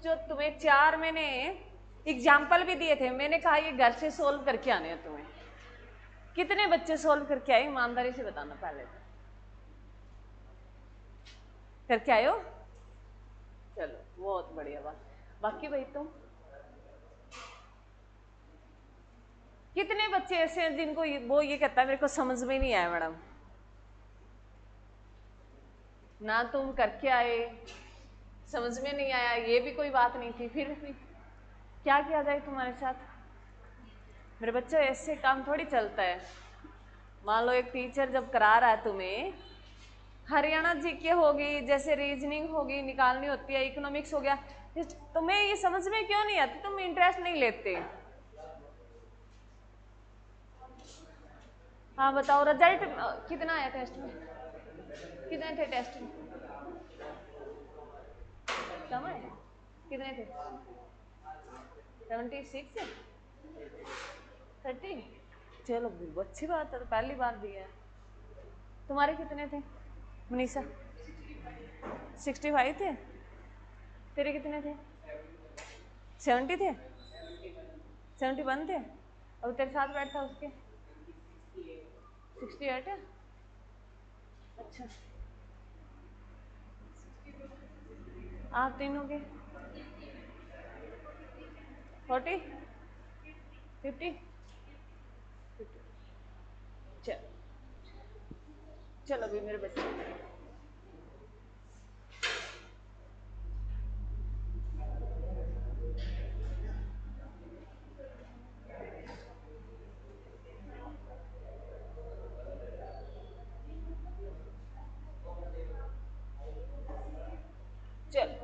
बच्चों तुम्हें 4 मैंने एग्जाम्पल भी दिए थे, मैंने कहा ये घर से सोल्व करके आने हैं तुम्हें। कितने बच्चे सोल्व करके आए ईमानदारी से बताना, पहले तो करके आए हो? चलो बहुत बढ़िया बात। बाकी भाई तुम कितने बच्चे ऐसे हैं जिनको वो ये कहता है मेरे को समझ में नहीं आया मैडम? ना तुम करके आए, समझ में नहीं आया, ये भी कोई बात नहीं थी, फिर भी क्या किया जाए तुम्हारे साथ? मेरे बच्चों ऐसे काम थोड़ी चलता है। मान लो एक टीचर जब करा रहा है तुम्हें, हरियाणा जीके होगी, जैसे रीजनिंग होगी निकालनी होती है, इकोनॉमिक्स हो गया, तुम्हें ये समझ में क्यों नहीं आती? तुम इंटरेस्ट नहीं लेते। हाँ बताओ, रिजल्ट कितना आया टेस्ट में? कितने थे टेस्ट में? कम आए? कितने थे? 76 30? चलो अच्छी बात है, तो पहली बार दिया है। तुम्हारे कितने थे मनीषा? 65 थे। तेरे कितने थे? 70 थे? 71 थे? और तेरे साथ बैठा उसके 68 है? अच्छा, आप तीनों के 40 50? चलो चलो भी मेरे बच्चे, चलो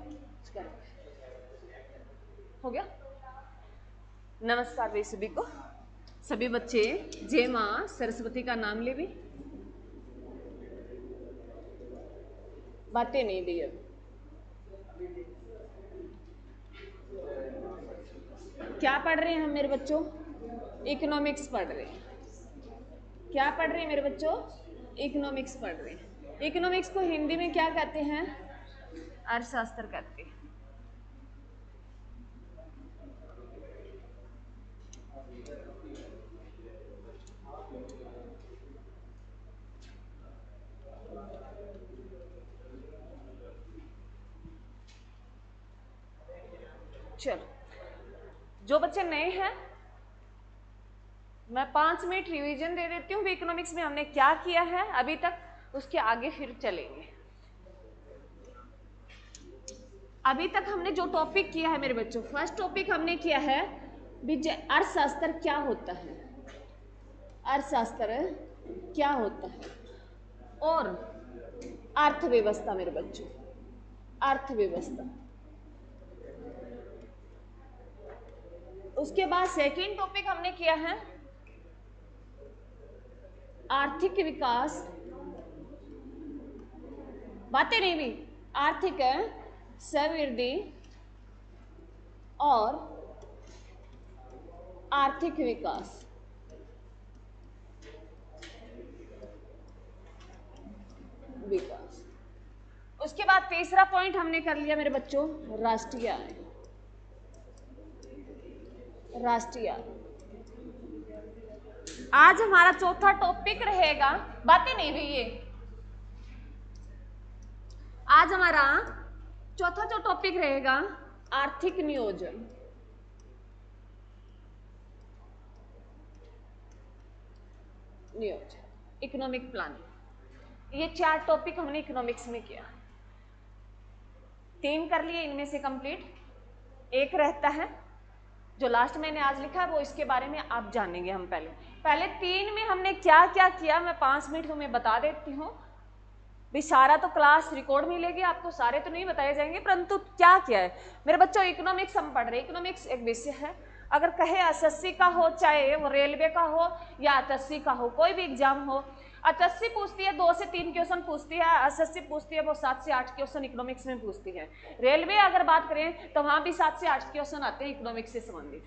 हो गया। नमस्कार भाई सभी को। सभी बच्चे जय माँ सरस्वती का नाम ले भी। बातें नहीं दी अब। क्या पढ़ रहे हैं हम मेरे बच्चों? इकोनॉमिक्स पढ़ रहे हैं। क्या पढ़ रहे हैं मेरे बच्चों? इकोनॉमिक्स पढ़ रहे हैं। इकोनॉमिक्स को हिंदी में क्या कहते हैं? अर्थशास्त्र कहते हैं। चलो, जो बच्चे नए हैं मैं 5 मिनट रिवीजन दे देती हूँ इकोनॉमिक्स में हमने क्या किया है अभी तक, उसके आगे फिर चलेंगे। अभी तक हमने जो टॉपिक किया है मेरे बच्चों, फर्स्ट टॉपिक हमने किया है अर्थशास्त्र क्या होता है, अर्थशास्त्र क्या होता है, और अर्थव्यवस्था मेरे बच्चों, अर्थव्यवस्था। उसके बाद सेकेंड टॉपिक हमने किया है आर्थिक विकास, बातें नहीं भी, आर्थिक समृद्धि और आर्थिक विकास। विकास। उसके बाद तीसरा पॉइंट हमने कर लिया मेरे बच्चों राष्ट्रीय आय, राष्ट्रीय आय। आज हमारा चौथा टॉपिक रहेगा, बातें नहीं भी ये, आज हमारा चौथा जो टॉपिक रहेगा आर्थिक नियोजन। नियोजन, इकोनॉमिक प्लानिंग। ये 4 टॉपिक हमने इकोनॉमिक्स में किया, 3 कर लिए इनमें से कंप्लीट। एक रहता है जो लास्ट मैंने आज लिखा है, वो इसके बारे में आप जानेंगे। हम पहले 3 में हमने क्या क्या किया मैं 5 मिनट तुम्हें बता देती हूँ। भी सारा तो क्लास रिकॉर्ड मिलेगी आपको, सारे तो नहीं बताए जाएंगे, परंतु क्या क्या है मेरे बच्चों। इकोनॉमिक्स हम पढ़ रहे हैं, इकोनॉमिक्स एक विषय है। अगर कहे एसएससी का हो, चाहे वो रेलवे का हो या एचएससी का हो, कोई भी एग्जाम हो, एचएससी पूछती है 2 से 3 क्वेश्चन पूछती है, एसएससी पूछती है वो 7 से 8 क्वेश्चन इकोनॉमिक्स में पूछती है। रेलवे अगर बात करें तो वहां भी 7 से 8 क्वेश्चन आते हैं इकोनॉमिक्स से संबंधित।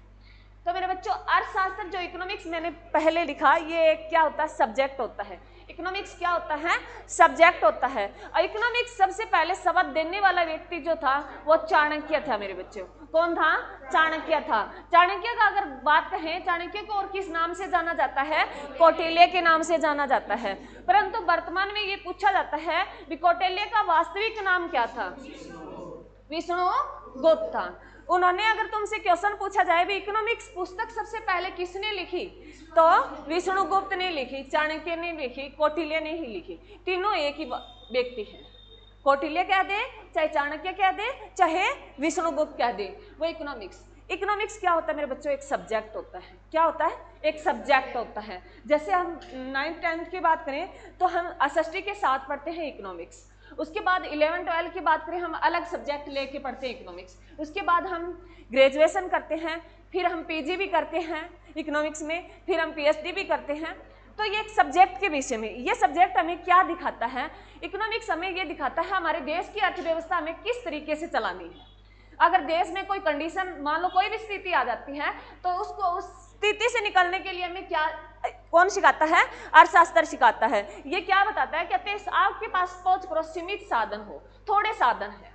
तो मेरे बच्चों अर्थशास्त्र जो इकोनॉमिक्स मैंने पहले लिखा, ये क्या होता है, सब्जेक्ट होता है। इकोनॉमिक्स क्या होता है, सब्जेक्ट होता है। और इकोनॉमिक्स सबसे पहले शब्द देने वाला व्यक्ति जो था वो चाणक्य था मेरे बच्चों। कौन था, चाणक्य था। चाणक्य का अगर बात कहें, चाणक्य को और किस नाम से जाना जाता है, कौटिल्य के नाम से जाना जाता है। परंतु वर्तमान में ये पूछा जाता है कि कौटिल्य का वास्तविक नाम क्या था, विष्णुगुप्त था। उन्होंने, अगर तुमसे क्वेश्चन पूछा जाए भी इकोनॉमिक्स पुस्तक सबसे पहले किसने लिखी, तो विष्णुगुप्त ने लिखी, चाणक्य ने लिखी, कौटिल्य ने ही लिखी। तीनों एक ही व्यक्ति हैं। कौटिल्य कह दे, चाहे चाणक्य कह दे, चाहे विष्णुगुप्त कह दे, वो इकोनॉमिक्स। इकोनॉमिक्स क्या होता है मेरे बच्चों, एक सब्जेक्ट होता है। क्या होता है, एक सब्जेक्ट होता है। जैसे हम 9th 10th की बात करें तो हम एसएसटी के साथ पढ़ते हैं इकोनॉमिक्स। उसके बाद 11 12 की बात करें, हम अलग सब्जेक्ट लेके पढ़ते हैं इकोनॉमिक्स। उसके बाद हम ग्रेजुएशन करते हैं, फिर हम पीजी भी करते हैं इकोनॉमिक्स में, फिर हम पीएचडी भी करते हैं। तो ये एक सब्जेक्ट के विषय में, ये सब्जेक्ट हमें क्या दिखाता है, इकोनॉमिक्स हमें ये दिखाता है हमारे देश की अर्थव्यवस्था हमें किस तरीके से चलानी है। अगर देश में कोई कंडीशन, मान लो कोई भी स्थिति आ जाती है, तो उसको उस स्थिति से निकलने के लिए हमें क्या, कौन सिखाता है, अर्थशास्त्र सिखाता है। ये क्या बताता है, कहते हैं आपके पास पहुंच करो, सीमित साधन हो, थोड़े साधन है,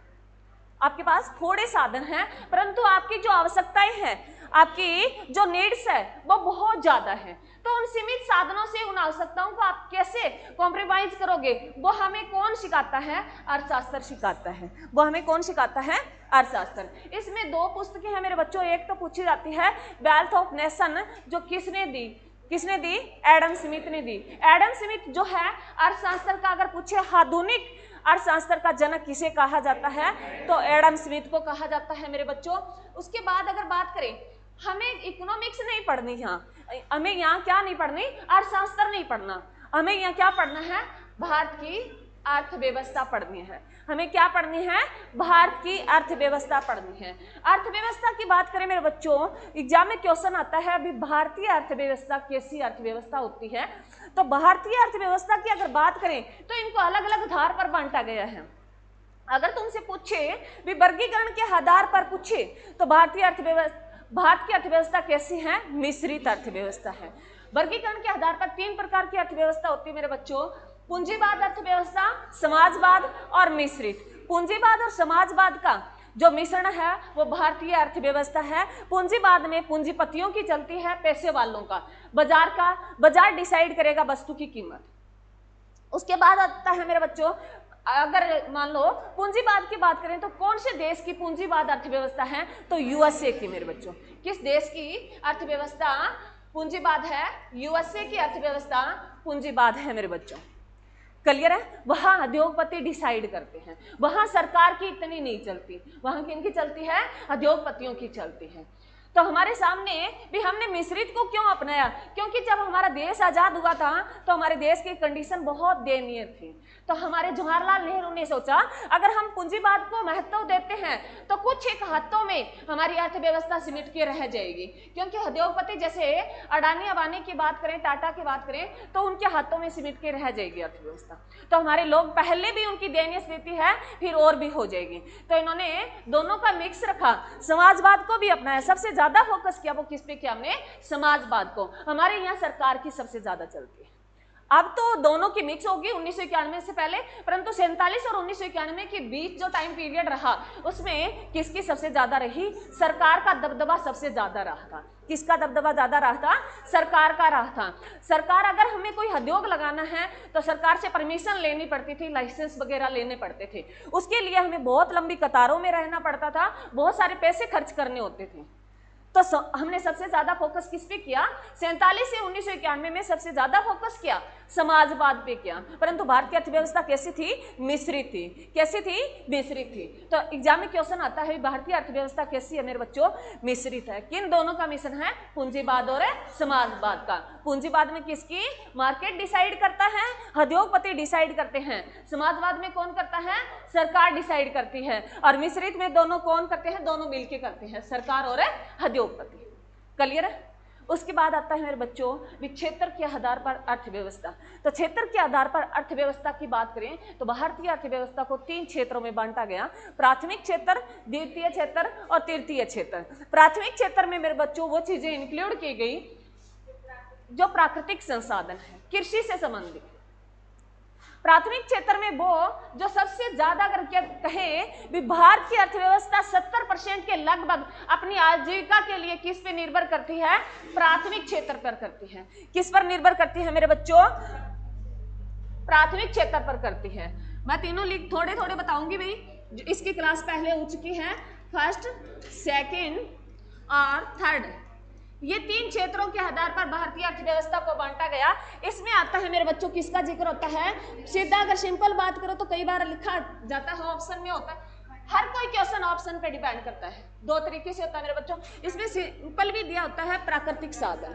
आपके पास थोड़े साधन हैं, परंतु आपकी जो आवश्यकताएं हैं, आपकी जो नीड्स है वो बहुत ज्यादा है। तो उन सीमित साधनों से उन आवश्यकताओं को आप कैसे कॉम्प्रोमाइज करोगे, वो हमें कौन सिखाता है, अर्थशास्त्र सिखाता है। वो हमें कौन सिखाता है, अर्थशास्त्र। इसमें 2 पुस्तकें हैं मेरे बच्चों। एक तो पूछी जाती है वेल्थ ऑफ नेशन, जो किसने दी, किसने दी, एडम स्मिथ ने दी। एडम स्मिथ जो है अर्थशास्त्र का, अगर पूछे आधुनिक अर्थशास्त्र का जनक किसे कहा जाता है, तो एडम स्मिथ को कहा जाता है मेरे बच्चों। उसके बाद अगर बात करें, हमें इकोनॉमिक्स नहीं पढ़नी, यहाँ हमें यहाँ क्या नहीं पढ़नी, अर्थशास्त्र नहीं पढ़ना, हमें यहाँ क्या पढ़ना है, भारत की अर्थव्यवस्था पढ़नी है। हमें क्या पढ़नी है, भारत की अर्थव्यवस्था पढ़नी है। अर्थव्यवस्था की बात करें मेरे बच्चों, एग्जाम में क्वेश्चन आता है अभी भारतीय अर्थव्यवस्था कैसी अर्थव्यवस्था होती है। तो भारतीय अर्थव्यवस्था की अगर बात करें तो इनको अलग अलग आधार पर बांटा गया है। अगर तुमसे पूछे भी वर्गीकरण के आधार पर पूछे तो भारत की अर्थव्यवस्था कैसी है, मिश्रित अर्थव्यवस्था है। वर्गीकरण के आधार पर 3 प्रकार की अर्थव्यवस्था होती है मेरे बच्चों, पूंजीवाद अर्थव्यवस्था, समाजवाद और मिश्रित। पूंजीवाद और समाजवाद का जो मिश्रण है वो भारतीय अर्थव्यवस्था है। पूंजीवाद में पूंजीपतियों की चलती है, पैसे वालों का, बाजार डिसाइड करेगा वस्तु की कीमत। उसके बाद आता है मेरे बच्चों, अगर मान लो पूंजीवाद की बात करें तो कौन से देश की पूंजीवाद अर्थव्यवस्था है, तो यूएसए की मेरे बच्चों। किस देश की अर्थव्यवस्था पूंजीवाद है, यूएसए की अर्थव्यवस्था पूंजीवाद है मेरे बच्चों। क्लियर है, वहां उद्योगपति डिसाइड करते हैं, वहां सरकार की इतनी नहीं चलती, वहां किनकी चलती है, उद्योगपतियों की चलती है। तो हमारे सामने भी हमने मिश्रित को क्यों अपनाया, क्योंकि जब हमारा देश आजाद हुआ था तो हमारे देश की कंडीशन बहुत दयनीय थी। तो हमारे जवाहरलाल नेहरू ने सोचा अगर हम पूंजीवाद को महत्व देते हैं तो कुछ एक हाथों में हमारी अर्थव्यवस्था सिमट के रह जाएगी, क्योंकि उद्योगपति जैसे अडानी अंबानी की बात करें, टाटा की बात करें, तो उनके हाथों में सिमट के रह जाएगी अर्थव्यवस्था। तो हमारे लोग पहले भी उनकी दयनीय स्थिति है, फिर और भी हो जाएगी। तो इन्होंने दोनों का मिक्स रखा, समाजवाद को भी अपनाया। सबसे ज्यादा फोकस किया वो किस पे किया, हमने समाजवाद को। हमारे यहाँ सरकार की सबसे ज्यादा चलती है। अब तो दोनों की मिक्स होगी 1991 से पहले, परंतु 47 और 1991 के बीच जो टाइम पीरियड रहा उसमें किसकी सबसे ज्यादा रही, सरकार का दबदबा सबसे ज्यादा रहा था। किसका दबदबा ज्यादा रहा था, सरकार का रहा था। सरकार, अगर हमें कोई उद्योग लगाना है तो सरकार से परमिशन लेनी पड़ती थी, लाइसेंस वगैरह लेने पड़ते थे। उसके लिए हमें बहुत लंबी कतारों में रहना पड़ता था, बहुत सारे पैसे खर्च करने होते थे। तो हमने सबसे ज्यादा फोकस किस पे किया, 47 से 1991 में सबसे ज्यादा फोकस किया समाजवाद पे किया। परंतु भारत की अर्थव्यवस्था कैसी थी, मिश्रित थी। कैसी थी, मिश्रित थी। तो एग्जाम में क्वेश्चन आता है भारतीय अर्थव्यवस्था कैसी है मेरे बच्चों, मिश्रित है। किन दोनों का मिश्रण है, पूंजीवाद और समाजवाद का। पूंजीवाद में किसकी, मार्केट डिसाइड करता है, उद्योगपति डिसाइड करते हैं। समाजवाद में कौन करता है, सरकार डिसाइड करती है। और मिश्रित में दोनों कौन करते हैं, दोनों मिलकर करते हैं, सरकार और उद्योगपति। क्लियर है। उसके बाद आता है मेरे बच्चों भी क्षेत्र के आधार पर अर्थव्यवस्था। तो क्षेत्र के आधार पर अर्थव्यवस्था की बात करें तो भारतीय अर्थव्यवस्था को 3 क्षेत्रों में बांटा गया, प्राथमिक क्षेत्र, द्वितीय क्षेत्र और तृतीय क्षेत्र। प्राथमिक क्षेत्र में मेरे बच्चों वो चीजें इंक्लूड की गई जो प्राकृतिक संसाधन है, कृषि से संबंधित। प्राथमिक क्षेत्र में वो जो सबसे ज्यादा अगर कहें भी भारत की अर्थव्यवस्था 70% के लगभग अपनी आजीविका के लिए किस पे निर्भर करती है? प्राथमिक क्षेत्र पर करती है। किस पर निर्भर करती है मेरे बच्चों? प्राथमिक क्षेत्र पर करती है। मैं तीनों लिख थोड़े थोड़े बताऊंगी भाई, इसकी क्लास पहले हो चुकी है, फर्स्ट, सेकेंड और थर्ड। ये 3 क्षेत्रों के आधार पर भारतीय अर्थव्यवस्था को बांटा गया। इसमें आता है मेरे बच्चों किसका जिक्र होता है? सीधा अगर सिंपल बात करो तो कई बार लिखा जाता है ऑप्शन में होता है, हर कोई क्वेश्चन ऑप्शन पे डिपेंड करता है। 2 तरीके से होता है मेरे बच्चों। इसमें सिंपल भी दिया होता है प्राकृतिक साधन।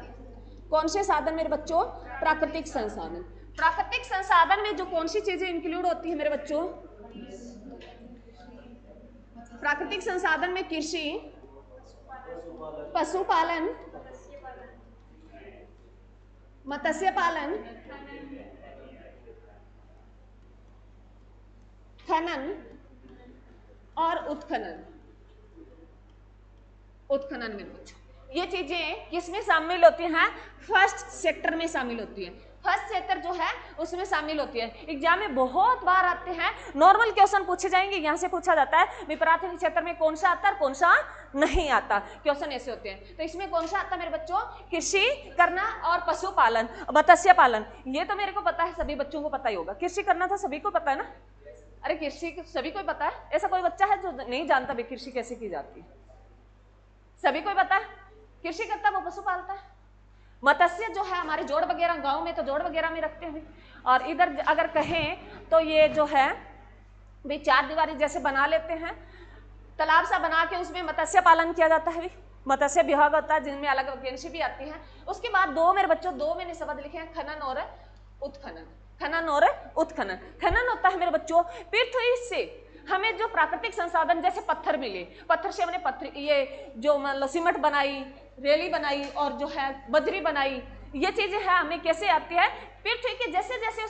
कौन से साधन मेरे बच्चों? प्राकृतिक संसाधन। प्राकृतिक संसाधन में जो कौन सी चीजें इंक्लूड होती है मेरे बच्चों? प्राकृतिक संसाधन में कृषि, पशुपालन, मत्स्य पालन, खनन और उत्खनन। उत्खनन में बच्चों ये चीजें किसमें शामिल होती हैं? फर्स्ट सेक्टर में शामिल होती है। फर्स्ट सेक्टर जो है उसमें शामिल होती है। एग्जाम में बहुत बार आते हैं, नॉर्मल क्वेश्चन पूछे जाएंगे, यहाँ से पूछा जाता है प्राथमिक क्षेत्र में कौन सा आता है, कौन सा नहीं आता। क्वेश्चन ऐसे होते हैं। तो इसमें कौन सा आता है मेरे बच्चों? कृषि करना और पशुपालन, मत्स्य पालन। ये तो मेरे को पता है, सभी बच्चों को पता ही होगा। कृषि करना तो सभी को पता है ना? अरे कृषि सभी को पता है, ऐसा कोई बच्चा है जो नहीं जानता भी कृषि कैसे की जाती है? सभी को पता है। कृषि करता है वो पशु पालता है। मत्स्य जो है हमारे जोड़ वगैरह, गांव में तो जोड़ वगैरह में रखते हैं। और इधर अगर कहें तो ये जो है भी 4 दीवारी जैसे बना लेते हैं, तालाब सा बना के उसमें मत्स्य पालन किया जाता है। मत्स्य विभाग होता है जिनमें अलग वैकेंसी भी आती है। उसके बाद 2 मेरे बच्चों 2 मैंने शब्द लिखे हैं, खनन और उत्खनन। खनन और उत्खनन। खनन होता है मेरे बच्चों पृथ्वी से हमें जो प्राकृतिक संसाधन जैसे पत्थर मिले, पत्थर से हमने पत्थर ये जो मतलब सीमेंट बनाई, रेली बनाई और जो है बजरी बनाई, ये चीजें है हमें कैसे आती है? पृथ्वी के जैसे जैसे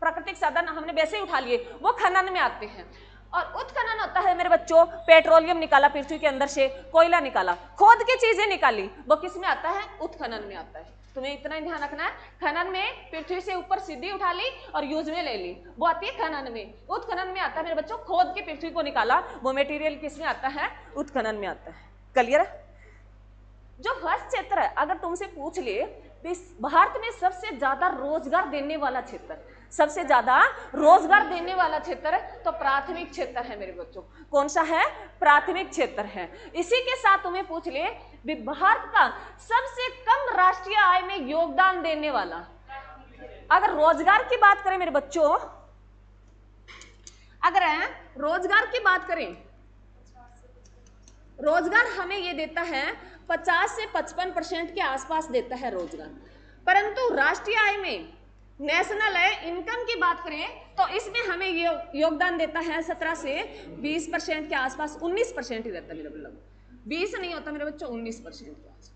प्राकृतिक साधन हमने वैसे ही उठा लिए, वो खनन में आते हैं। और उत्खनन होता है मेरे बच्चों पेट्रोलियम निकाला पृथ्वी के अंदर से, कोयला निकाला, खोद के चीजें निकाली, वो किस में आता है? उत्खनन में आता है। तुम्हें इतना ही ध्यान रखना है, खनन में पृथ्वी से ऊपर सीधी उठा ली और यूज में ले ली, वो आती है खनन में। उत्खनन में आता है मेरे बच्चों खोद के पृथ्वी को निकाला, वो मटेरियल किस में आता है? उत्खनन में आता है। क्लियर है? जो फर्स्ट क्षेत्र है अगर तुमसे पूछ ले भारत में सबसे ज्यादा रोजगार देने वाला क्षेत्र, सबसे ज्यादा रोजगार देने वाला क्षेत्र तो प्राथमिक क्षेत्र है मेरे बच्चों। कौन सा है? प्राथमिक क्षेत्र है। इसी के साथ तुम्हें पूछ ले भारत का सबसे कम राष्ट्रीय आय में योगदान देने वाला, अगर रोजगार की बात करें मेरे बच्चों, अगर रोजगार की बात करें, रोजगार हमें ये देता है 50 से 55% के आसपास देता है रोजगार। परंतु राष्ट्रीय आय में नेशनल इनकम की बात करें तो इसमें हमें ये योगदान देता है 17 से 20% के आसपास, 19% ही देता है मेरे मतलब, 20 नहीं होता मेरे बच्चों, 19% के आसपास,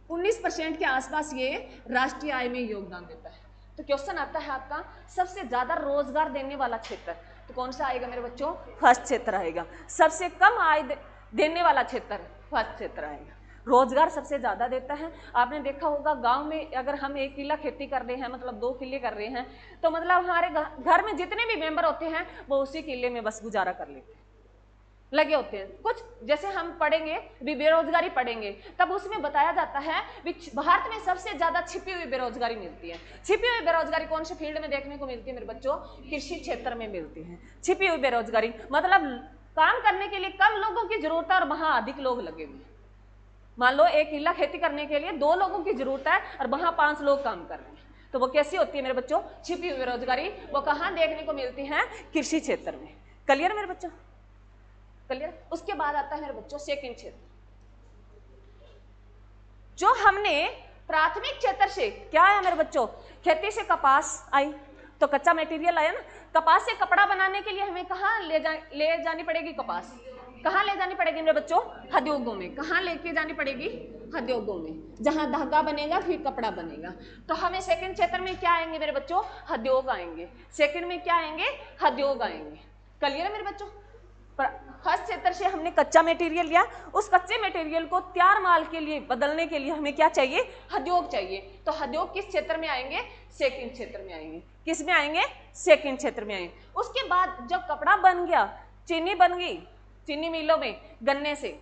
19% के आसपास ये राष्ट्रीय आय में योगदान देता है। तो क्वेश्चन आता है आपका सबसे ज्यादा रोजगार देने वाला क्षेत्र तो कौन सा आएगा मेरे बच्चों? फर्स्ट क्षेत्र आएगा। सबसे कम आय देने वाला क्षेत्र फर्स्ट क्षेत्र आएगा। रोजगार सबसे ज्यादा देता है। आपने देखा होगा गांव में अगर हम 1 किला खेती कर रहे हैं, मतलब 2 किले कर रहे हैं, तो मतलब हमारे घर में जितने भी मेंबर होते हैं वो उसी किले में बस गुजारा कर लेते हैं, लगे होते हैं। कुछ जैसे हम पढ़ेंगे भी बेरोजगारी पढ़ेंगे तब उसमें बताया जाता है भारत में सबसे ज्यादा छिपी हुई बेरोजगारी मिलती है। छिपी हुई बेरोजगारी कौन से फील्ड में देखने को मिलती है मेरे बच्चों? कृषि क्षेत्र में मिलती है छिपी हुई बेरोजगारी। मतलब काम करने के लिए कम लोगों की जरूरत है और वहां अधिक लोग लगे हुए। मान लो 1 किला खेती करने के लिए 2 लोगों की जरूरत है और वहां 5 लोग काम कर रहे हैं, तो वो कैसी होती है मेरे बच्चों? छिपी हुई बेरोजगारी। वो कहां देखने को मिलती है? कृषि क्षेत्र में। क्लियर मेरे बच्चों? क्लियर? उसके बाद आता है मेरे बच्चों सेकंड क्षेत्र। जो हमने प्राथमिक क्षेत्र से क्या आया मेरे बच्चों? खेती से कपास आई तो कच्चा मटेरियल आया ना, कपास से कपड़ा बनाने के लिए हमें कहाँ ले जानी पड़ेगी? कपास। कहाँ ले जानी पड़ेगी मेरे बच्चों? उद्योगों में। कहाँ लेके जानी पड़ेगी? उद्योगों में, जहां धागा बनेगा फिर कपड़ा बनेगा। तो हमें सेकंड क्षेत्र में क्या आएंगे मेरे बच्चों? उद्योग आएंगे। सेकंड में क्या आएंगे? उद्योग आएंगे। क्लियर है मेरे बच्चों? फर्स्ट क्षेत्र से हमने कच्चा मटेरियल लिया, उस कच्चे मटेरियल को तैयार माल के लिए बदलने के लिए हमें क्या चाहिए? उद्योग चाहिए। तो उद्योग किस क्षेत्र में आएंगे? सेकंड क्षेत्र में आएंगे। किस में आएंगे? सेकंड क्षेत्र में आएंगे। उसके बाद जब कपड़ा बन गया, चीनी बन गई, चीनी मिलों में गन्ने से,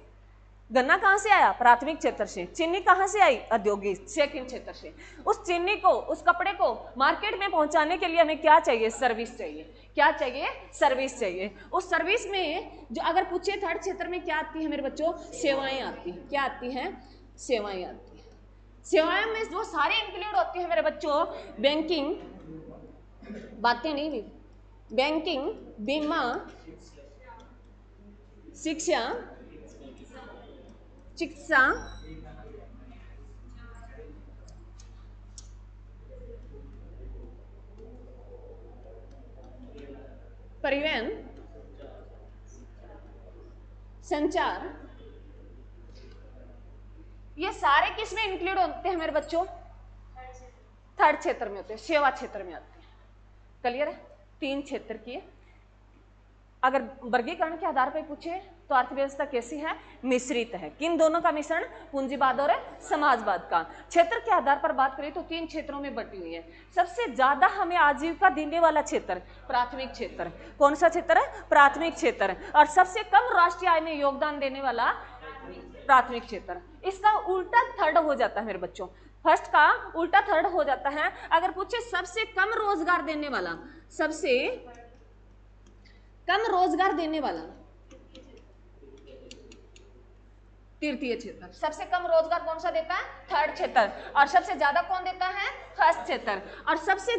गन्ना कहां से आया? प्राथमिक क्षेत्र से। चीनी कहां से आई? औद्योगिक सेकंड क्षेत्र से। उस चीनी को, उस कपड़े को मार्केट में पहुंचाने के लिए हमें क्या चाहिए? सर्विस चाहिए। क्या चाहिए? सर्विस चाहिए। उस सर्विस में जो अगर पूछे थर्ड क्षेत्र में क्या आती है मेरे बच्चों? सेवाएं आती हैं। क्या आती हैं? सेवाएं आती हैं। सेवाएं में जो सारे इंक्लूड होती है मेरे बच्चों, बैंकिंग, बातें नहीं ली, बैंकिंग, बीमा, शिक्षा, चिकित्सा, परिवहन, संचार, ये सारे किस में इंक्लूड होते हैं मेरे बच्चों? थर्ड क्षेत्र में होते हैं, सेवा क्षेत्र में आते हैं। क्लियर है? 3 क्षेत्र की। अगर वर्गीकरण के आधार पर पूछे तो अर्थव्यवस्था कैसी है? मिश्रित है। किन दोनों का मिश्रण? पूंजीवाद और समाजवाद का। क्षेत्र के आधार पर बात करें तो 3 क्षेत्रों में बटी हुई है। सबसे ज्यादा हमें आजीविका देने वाला क्षेत्र प्राथमिक क्षेत्र। कौन सा क्षेत्र है? प्राथमिक क्षेत्र। और सबसे कम राष्ट्रीय आय में योगदान देने वाला प्राथमिक क्षेत्र। इसका उल्टा थर्ड हो जाता है मेरे बच्चों, फर्स्ट का उल्टा थर्ड हो जाता है। अगर पूछे सबसे कम रोजगार देने वाला, सबसे कम रोजगार देने वाला तृतीय क्षेत्र। सबसे कम रोजगार कौन सा देता है? थर्ड क्षेत्र। और सबसे ज्यादा कौन देता है? फर्स्ट क्षेत्र। और सबसे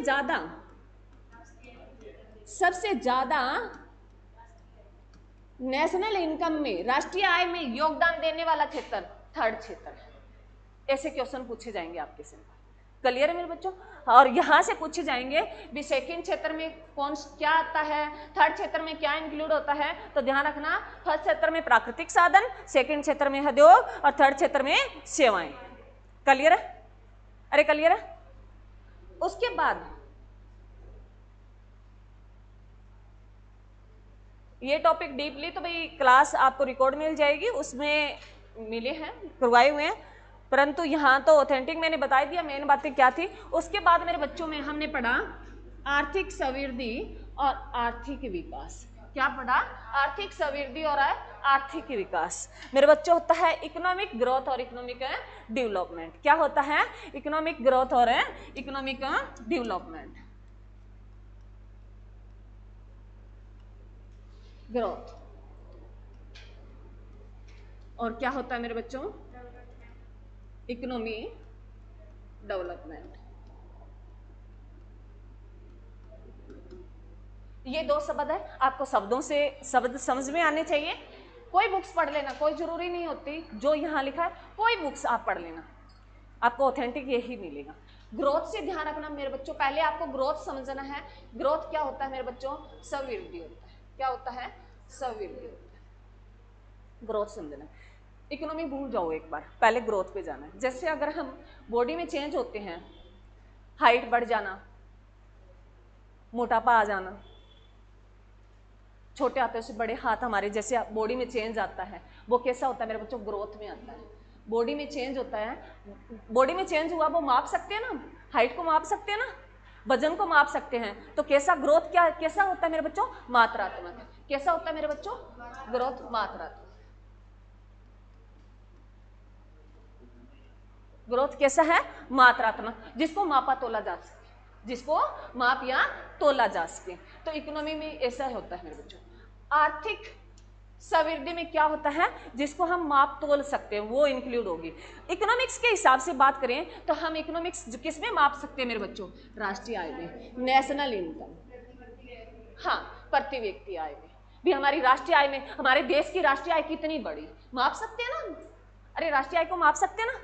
ज्यादा नेशनल इनकम में, राष्ट्रीय आय में योगदान देने वाला क्षेत्र थर्ड क्षेत्र है। ऐसे क्वेश्चन पूछे जाएंगे आपके से। क्लियर है मेरे बच्चों? और यहां से पूछे जाएंगे भी सेकंड क्षेत्र में कौन क्या आता है, थर्ड क्षेत्र में क्या इंक्लूड होता है। तो ध्यान रखना, फर्स्ट क्षेत्र में प्राकृतिक साधन, सेकंड क्षेत्र में उद्योग और थर्ड क्षेत्र में सेवाएं। क्लियर है? अरे क्लियर है? उसके बाद ये टॉपिक डीपली तो भाई क्लास आपको रिकॉर्ड मिल जाएगी, उसमें मिले हैं, करवाए हुए हैं, परंतु यहाँ तो ऑथेंटिक मैंने बता दिया मेन बातें क्या थी। उसके बाद मेरे बच्चों में हमने पढ़ा आर्थिक समृद्धि और आर्थिक विकास। क्या पढ़ा? आर्थिक समृद्धि और आर्थिक विकास। मेरे बच्चों होता है इकोनॉमिक ग्रोथ और इकोनॉमिक डेवलपमेंट। क्या होता है? इकोनॉमिक ग्रोथ और इकोनॉमिक डेवलपमेंट। ग्रोथ और क्या होता है मेरे बच्चों? Economy development. ये 2 शब्द है, आपको शब्दों से शब्द समझ में आने चाहिए। कोई बुक्स पढ़ लेना, कोई जरूरी नहीं होती जो यहाँ लिखा है, कोई बुक्स आप पढ़ लेना, आपको ऑथेंटिक यही मिलेगा। ग्रोथ से ध्यान रखना मेरे बच्चों, पहले आपको ग्रोथ समझना है। ग्रोथ क्या होता है मेरे बच्चों? समृद्धि होता है। क्या होता है? समृद्धि होता है। ग्रोथ समझना। इकोनॉमी भूल जाओ एक बार, पहले ग्रोथ पे जाना है। जैसे अगर हम बॉडी में चेंज होते हैं, हाइट बढ़ जाना, मोटापा आ जाना, छोटे हाथों से बड़े हाथ हमारे, जैसे बॉडी में चेंज आता है, वो कैसा होता है मेरे बच्चों? ग्रोथ में आता है। बॉडी में चेंज होता है, बॉडी में चेंज हुआ वो माप सकते हैं ना, हाइट को माप सकते हैं ना, वजन को माप सकते हैं। तो कैसा ग्रोथ, क्या कैसा होता है मेरे बच्चों? मात्रात्मक। कैसा होता है मेरे बच्चों? ग्रोथ मात्रात्मक। ग्रोथ कैसा है? मात्रात्मक, जिसको मापा तोला जा सके, जिसको माप या तोला जा सके। तो इकोनॉमी में ऐसा होता है मेरे बच्चों। आर्थिक समृद्धि में क्या होता है? जिसको हम माप तोल सकते हैं, वो इंक्लूड होगी। इकोनॉमिक्स के हिसाब से बात करें तो हम इकोनॉमिक्स किस में माप सकते हैं मेरे बच्चों? राष्ट्रीय आय में, नेशनल इनकम, हाँ, प्रति व्यक्ति आय में भी। हमारी राष्ट्रीय आय में, हमारे देश की राष्ट्रीय आय कितनी बड़ी, माप सकते हैं ना। अरे राष्ट्रीय आय को माप सकते हैं ना,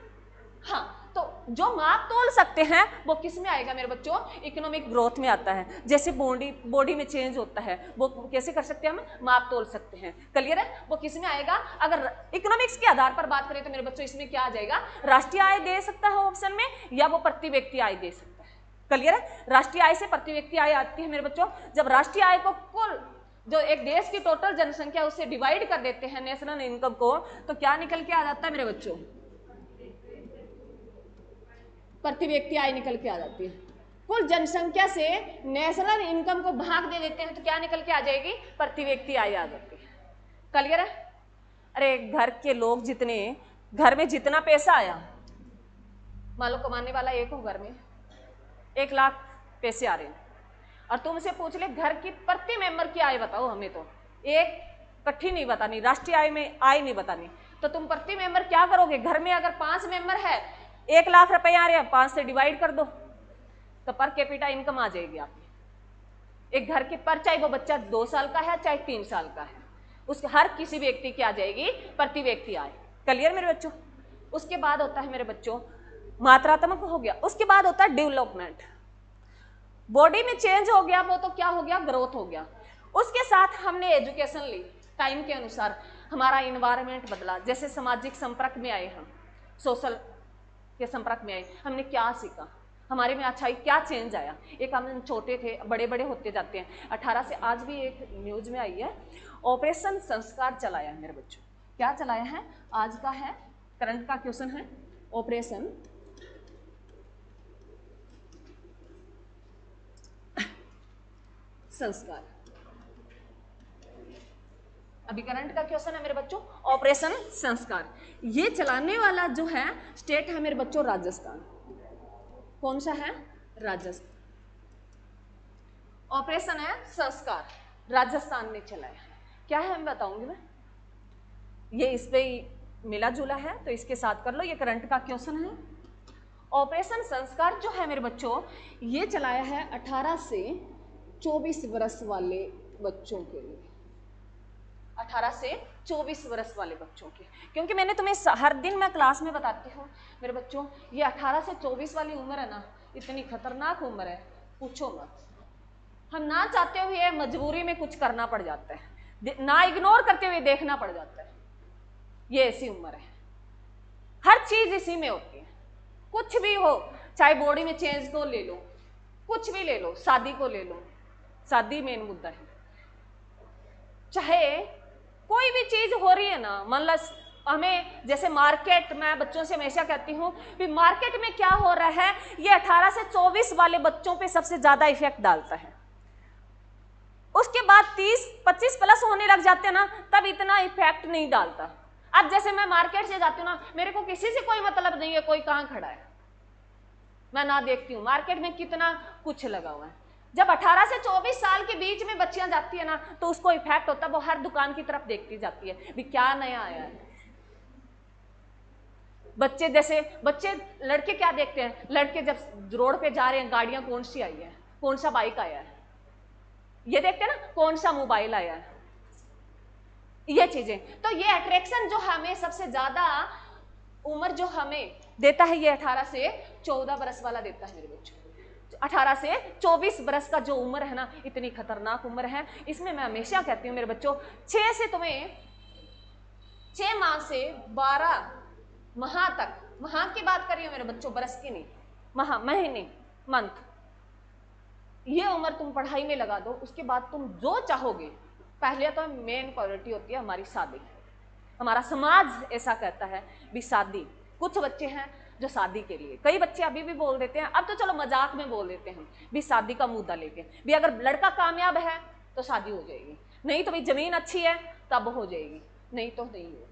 हाँ, तो जो माप तोल सकते हैं वो किस में आएगा मेरे बच्चों? इकोनॉमिक ग्रोथ में आता है। जैसे बॉडी में चेंज होता है वो कैसे कर सकते हैं? हम माप तोल सकते हैं। क्लियर है? वो किस में आएगा? अगर इकोनॉमिक्स के आधार पर बात करें तो मेरे बच्चों इसमें क्या आ जाएगा? राष्ट्रीय आय दे सकता है ऑप्शन में, या वो प्रति व्यक्ति आय दे सकता है। क्लियर है? राष्ट्रीय आय से प्रति व्यक्ति आय आती है मेरे बच्चों। जब राष्ट्रीय आय को कुल जो एक देश की टोटल जनसंख्या उससे डिवाइड कर देते हैं नेशनल इनकम को, तो क्या निकल के आ जाता है मेरे बच्चों? प्रति व्यक्ति आय निकल के आ जाती है। कुल जनसंख्या से नेशनल इनकम को भाग दे देते हैं तो क्या निकल के आ जाएगी? प्रति व्यक्ति आय आ जाती है। क्लियर है? अरे घर के लोग जितने, घर में जितना पैसा आया, मान लो कमाने वाला एक हो, घर में 1 लाख पैसे आ रहे हैं और तुमसे पूछ ले घर की प्रति मेंबर की आय बताओ, हमें तो एक इकट्ठी नहीं बतानी, राष्ट्रीय आय में आय नहीं बतानी, तो तुम प्रति मेंबर क्या करोगे? घर में अगर 5 मेंबर है, 1 लाख रुपए आ रहे हैं, 5 से डिवाइड कर दो तो पर कैपिटा इनकम आ जाएगी आपकी। एक घर के पर, चाहे वो बच्चा 2 साल का है चाहे 3 साल का है, उसके हर किसी व्यक्ति की आ जाएगी प्रति व्यक्ति आय। क्लियर मेरे बच्चों? उसके बाद होता है मेरे बच्चों मात्रात्मक हो गया, उसके बाद होता है डेवलपमेंट। बॉडी में चेंज हो गया वो तो क्या हो गया? ग्रोथ हो गया। उसके साथ हमने एजुकेशन ली, टाइम के अनुसार हमारा इन्वायरमेंट बदला, जैसे सामाजिक संपर्क में आए, हम सोशल के संपर्क में आए, हमने क्या सीखा, हमारे में अच्छाई क्या चेंज आया। एक हम छोटे थे, बड़े बड़े होते जाते हैं। 18 से आज भी एक न्यूज में आई है, ऑपरेशन संस्कार चलाया है मेरे बच्चों। क्या चलाया है? आज का है, करंट का क्वेश्चन है, ऑपरेशन संस्कार। अभी करंट का क्वेश्चन है मेरे बच्चों, ऑपरेशन संस्कार। ये चलाने वाला जो है स्टेट है मेरे बच्चों राजस्थान। कौन सा है? राजस्थान। ऑपरेशन है संस्कार, राजस्थान ने चलाया है। क्या है मैं बताऊंगी मैं, ये इस पे मिला जुला है तो इसके साथ कर लो, ये करंट का क्वेश्चन है। ऑपरेशन संस्कार जो है मेरे बच्चों ये चलाया है 18 से 24 वर्ष वाले बच्चों के लिए, 18 से 24 वर्ष वाले बच्चों के। क्योंकि मैंने तुम्हें हर दिन मैं क्लास में बताती हूँ मेरे बच्चों, ये 18 से 24 वाली उम्र है ना, इतनी खतरनाक उम्र है, पूछो मत। हम ना चाहते हुए मजबूरी में कुछ करना पड़ जाता है, ना इग्नोर करते हुए देखना पड़ जाता है। ये ऐसी उम्र है, हर चीज इसी में होती है। कुछ भी हो, चाहे बॉडी में चेंज को ले लो, कुछ भी ले लो, शादी को ले लो, शादी मेन मुद्दा है। चाहे कोई भी चीज हो रही है ना, मतलब हमें जैसे मार्केट, मैं बच्चों से हमेशा कहती हूँ कि मार्केट में क्या हो रहा है, ये 18 से 24 वाले बच्चों पे सबसे ज्यादा इफेक्ट डालता है। उसके बाद 30-25 प्लस होने लग जाते हैं ना, तब इतना इफेक्ट नहीं डालता। अब जैसे मैं मार्केट से जाती हूँ ना, मेरे को किसी से कोई मतलब नहीं है कोई कहाँ खड़ा है, मैं ना देखती हूँ मार्केट में कितना कुछ लगा हुआ है। जब 18 से 24 साल के बीच में बच्चियां जाती है ना, तो उसको इफेक्ट होता है, वो हर दुकान की तरफ देखती जाती है भी क्या नया आया है। बच्चे जैसे बच्चे लड़के क्या देखते हैं, लड़के जब रोड पे जा रहे हैं गाड़ियां कौन सी आई है, कौन सा बाइक आया है, ये देखते हैं ना, कौन सा मोबाइल आया है, ये चीजें। तो ये अट्रैक्शन जो हमें सबसे ज्यादा उम्र जो हमें देता है, ये 18 से 14 बरस वाला देता है मेरे बच्चों। 18 से 24 बरस का जो उम्र है ना, इतनी खतरनाक उम्र है। इसमें मैं हमेशा कहती हूँ मेरे बच्चों, 6 से तुम्हें 6 माह से 12 माह तक, माह की बात कर रही हूँ मेरे बच्चों, बरस की नहीं, माह, महीने, मंथ, ये उम्र तुम पढ़ाई में लगा दो। उसके बाद तुम जो चाहोगे, पहले तो मेन प्रायोरिटी होती है हमारी शादी। हमारा समाज ऐसा कहता है भी शादी, कुछ बच्चे हैं जो शादी के लिए, कई बच्चे अभी भी बोल देते हैं, अब तो चलो मजाक में बोल देते हैं भी शादी का मुद्दा लेके भी, अगर लड़का कामयाब है तो शादी हो जाएगी, नहीं तो भाई जमीन अच्छी है तब हो जाएगी, नहीं तो नहीं होगी।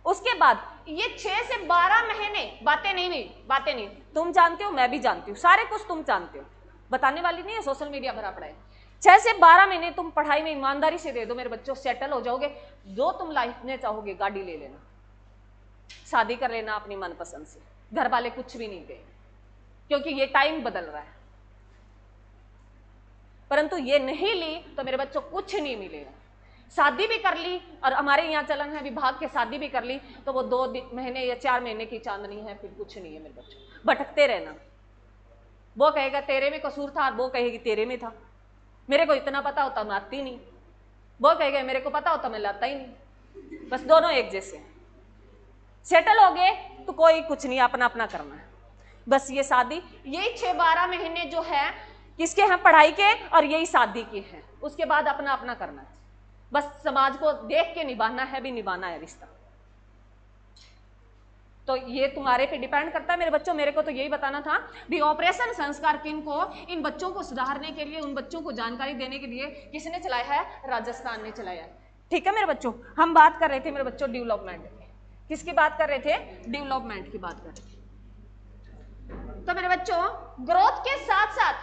उसके बाद ये 6 से 12 महीने, बातें नहीं, तुम जानते हो, मैं भी जानती हूँ, सारे कुछ तुम जानते हो, बताने वाली नहीं है, सोशल मीडिया भरा पड़ा है। 6 से 12 महीने तुम पढ़ाई में ईमानदारी से दे दो मेरे बच्चों, सेटल हो जाओगे। जो तुम लाइफ में चाहोगे, गाड़ी ले लेना, शादी कर लेना अपनी मनपसंद से, घर वाले कुछ भी नहीं कहेंगे, क्योंकि ये टाइम बदल रहा है। परंतु ये नहीं ली तो मेरे बच्चों कुछ नहीं मिलेगा। शादी भी कर ली, और हमारे यहाँ चलन है विभाग के शादी भी कर ली तो वो 2 महीने या 4 महीने की चांदनी है, फिर कुछ नहीं है मेरे बच्चों, भटकते रहना। वो कहेगा तेरे में कसूर था और वो कहेगी तेरे में था, मेरे को इतना पता होता मैं आती नहीं, वो कहेगा मेरे को पता होता मैं लाता ही नहीं। बस दोनों एक जैसे सेटल हो गए तो कोई कुछ नहीं, अपना अपना करना है बस। ये शादी, यही 6-12 महीने जो है किसके हैं, पढ़ाई के, और यही शादी के हैं। उसके बाद अपना अपना करना है, बस समाज को देख के निभाना है, भी निभाना है रिश्ता। तो ये तुम्हारे पे डिपेंड करता है मेरे बच्चों। मेरे को तो यही बताना था भी ऑपरेशन संस्कार किन को, इन बच्चों को सुधारने के लिए, उन बच्चों को जानकारी देने के लिए किसने चलाया है, राजस्थान ने चलाया है। ठीक है मेरे बच्चों, हम बात कर रहे थे मेरे बच्चों डेवलपमेंट की। किसकी बात कर रहे थे, डेवलपमेंट की बात कर रहे थे। तो मेरे बच्चों ग्रोथ के साथ साथ,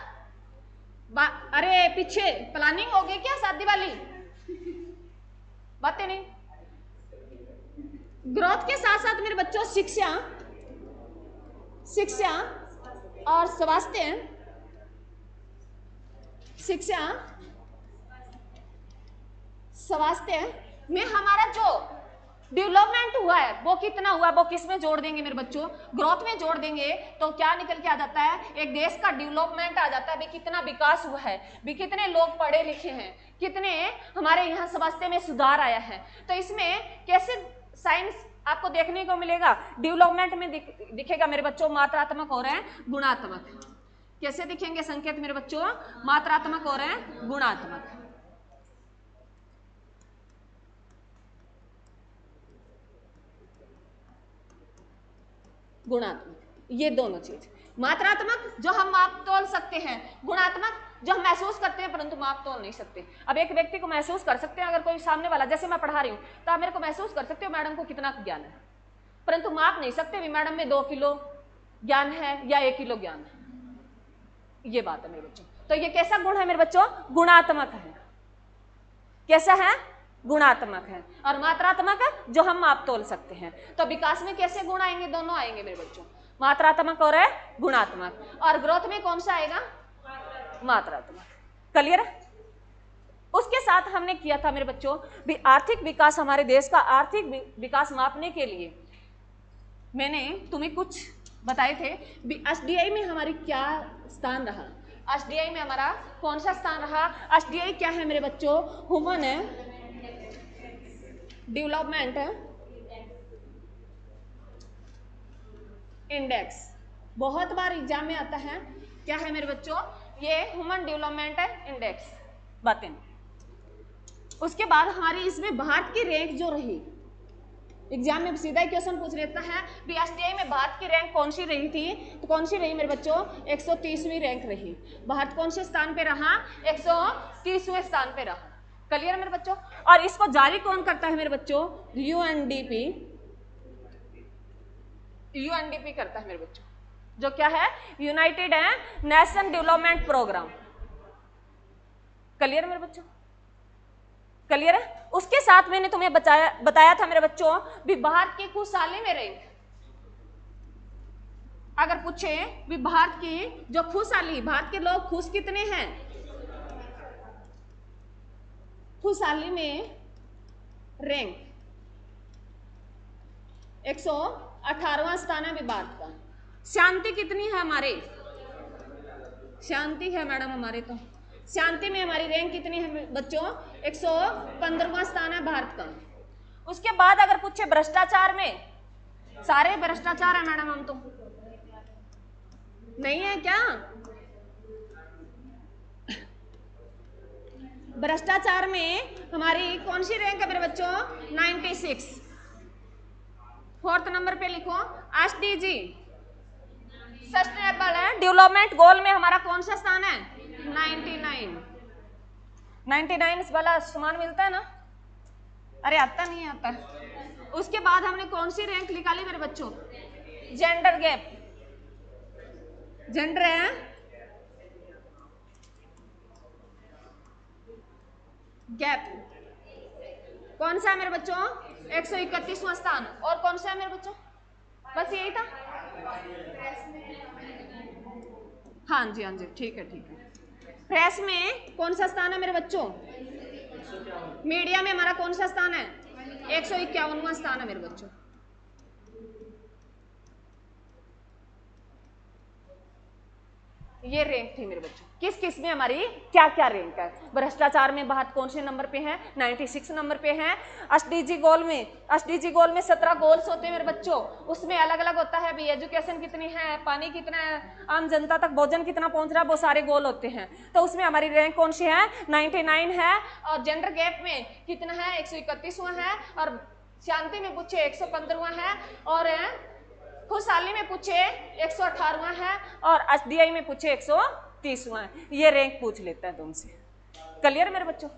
अरे पीछे प्लानिंग हो गई क्या शादी वाली, बातें नहीं। ग्रोथ के साथ साथ मेरे बच्चों शिक्षा और स्वास्थ्य, शिक्षा स्वास्थ्य में हमारा जो डेवलपमेंट हुआ है वो कितना हुआ, वो किस में जोड़ देंगे मेरे बच्चों, ग्रोथ में जोड़ देंगे तो क्या निकल के आ जाता है, एक देश का डेवलपमेंट आ जाता है। भी कितना विकास हुआ है, भी कितने लोग पढ़े लिखे हैं, कितने हमारे यहाँ स्वास्थ्य में सुधार आया है। तो इसमें कैसे साइंस आपको देखने को मिलेगा, डेवलपमेंट में दिखेगा मेरे बच्चों मात्रात्मक हो रहे हैं गुणात्मक। कैसे दिखेंगे संकेत मेरे बच्चों, मात्रात्मक हो रहे हैं गुणात्मक। गुणात्मक, ये दोनों चीज, मात्रात्मक जो हम माप तोल सकते हैं, गुणात्मक जो हम महसूस करते हैं परंतु माप तोल नहीं सकते। अब एक व्यक्ति को महसूस कर सकते हैं, अगर कोई सामने वाला, जैसे मैं पढ़ा रही हूँ तो आप मेरे को महसूस कर सकते हो मैडम को कितना ज्ञान है, परंतु माप नहीं सकते भी मैडम में 2 किलो ज्ञान है या 1 किलो ज्ञान है। ये बात है मेरे बच्चों। तो ये कैसा गुण है मेरे बच्चों, गुणात्मक है। कैसा है, गुणात्मक है। और मात्रात्मक है जो हम माप तोल सकते हैं। तो विकास में कैसे गुण आएंगे, दोनों आएंगे मेरे बच्चों, मात्रात्मक और गुणात्मक। और ग्रोथ में कौन सा आएगा, मात्रात्मक। क्लियर है। उसके साथ हमने किया था मेरे बच्चों भी आर्थिक विकास, हमारे देश का आर्थिक विकास मापने के लिए मैंने तुम्हें कुछ बताए थे भी एसडीआई में हमारी क्या स्थान रहा। एसडीआई में हमारा कौन सा स्थान रहा, एसडीआई क्या है मेरे बच्चों, ह्यूमन डेवलपमेंट इंडेक्स। बहुत बार एग्जाम में आता है, क्या है मेरे बच्चों, ये ह्यूमन डेवलपमेंट इंडेक्स बातें। उसके बाद हमारी इसमें भारत की रैंक जो रही, एग्जाम में सीधा ही क्वेश्चन पूछ लेता है भी एसडीआई में भारत की रैंक कौन सी रही थी, तो कौन सी रही मेरे बच्चों, 130वीं रैंक रही। भारत कौन से स्थान पे रहा, 130वें स्थान पे रहा। क्लियर है मेरे बच्चों। और इसको जारी कौन करता है मेरे बच्चों, यूएनडीपी, यूएनडीपी करता है मेरे बच्चों, जो क्या है, United Nation Development Programme. Clear है मेरे बच्चों, क्लियर है। उसके साथ मैंने तुम्हें बताया था मेरे बच्चों भी भारत की खुशहाली में रैंक, अगर पूछे भी भारत की जो खुशहाली, भारत के लोग खुश कितने हैं, खुशहाली में रैंक 118वां स्थान है भारत का। शांति कितनी है हमारे, शांति है मैडम हमारे, तो शांति में हमारी रैंक कितनी है बच्चों, 115वां स्थान है भारत का। उसके बाद अगर पूछे भ्रष्टाचार में, सारे भ्रष्टाचार है मैडम, हम तो नहीं है क्या, भ्रष्टाचार में हमारी कौन सी रैंक है मेरे बच्चों, 96। 4th नंबर पे लिखो एसडीजी, सस्टेनेबल डेवलपमेंट गोल में हमारा कौन सा स्थान है, 99 वाला सामान मिलता है ना, अरे आता नहीं आता। उसके बाद हमने कौन सी रैंक निकाली मेरे बच्चों, जेंडर गैप, जेंडर है गैप कौन सा है मेरे बच्चों, 131वां स्थान। और कौन सा है मेरे बच्चों, बस यही था। हाँ जी हाँ जी, ठीक है ठीक है। प्रेस में कौन सा स्थान है मेरे बच्चों, मीडिया में हमारा कौन सा स्थान है? 151वां स्थान है मेरे बच्चों। ये रैंक थी मेरे बच्चों। किस किस में हमारी क्या क्या रैंक है? भ्रष्टाचार में भारत कौन से नंबर पे है? 96 नंबर पे है। एसडीजी गोल में 17 गोल्स होते हैं मेरे बच्चों। उसमें अलग अलग होता है, अभी एजुकेशन कितनी है, पानी कितना है, आम जनता तक भोजन कितना पहुंच रहा है, वो सारे गोल होते हैं। तो उसमें हमारी रैंक कौन सी है? 99 है। और जेंडर गैप में कितना है? 131वां है। और शांति में पूछे 115वां है। और खुशहाली में पूछे 118वां है। और एसडीआई में पूछे 130वां है। ये रैंक पूछ लेता है तुमसे। क्लियर मेरे बच्चों?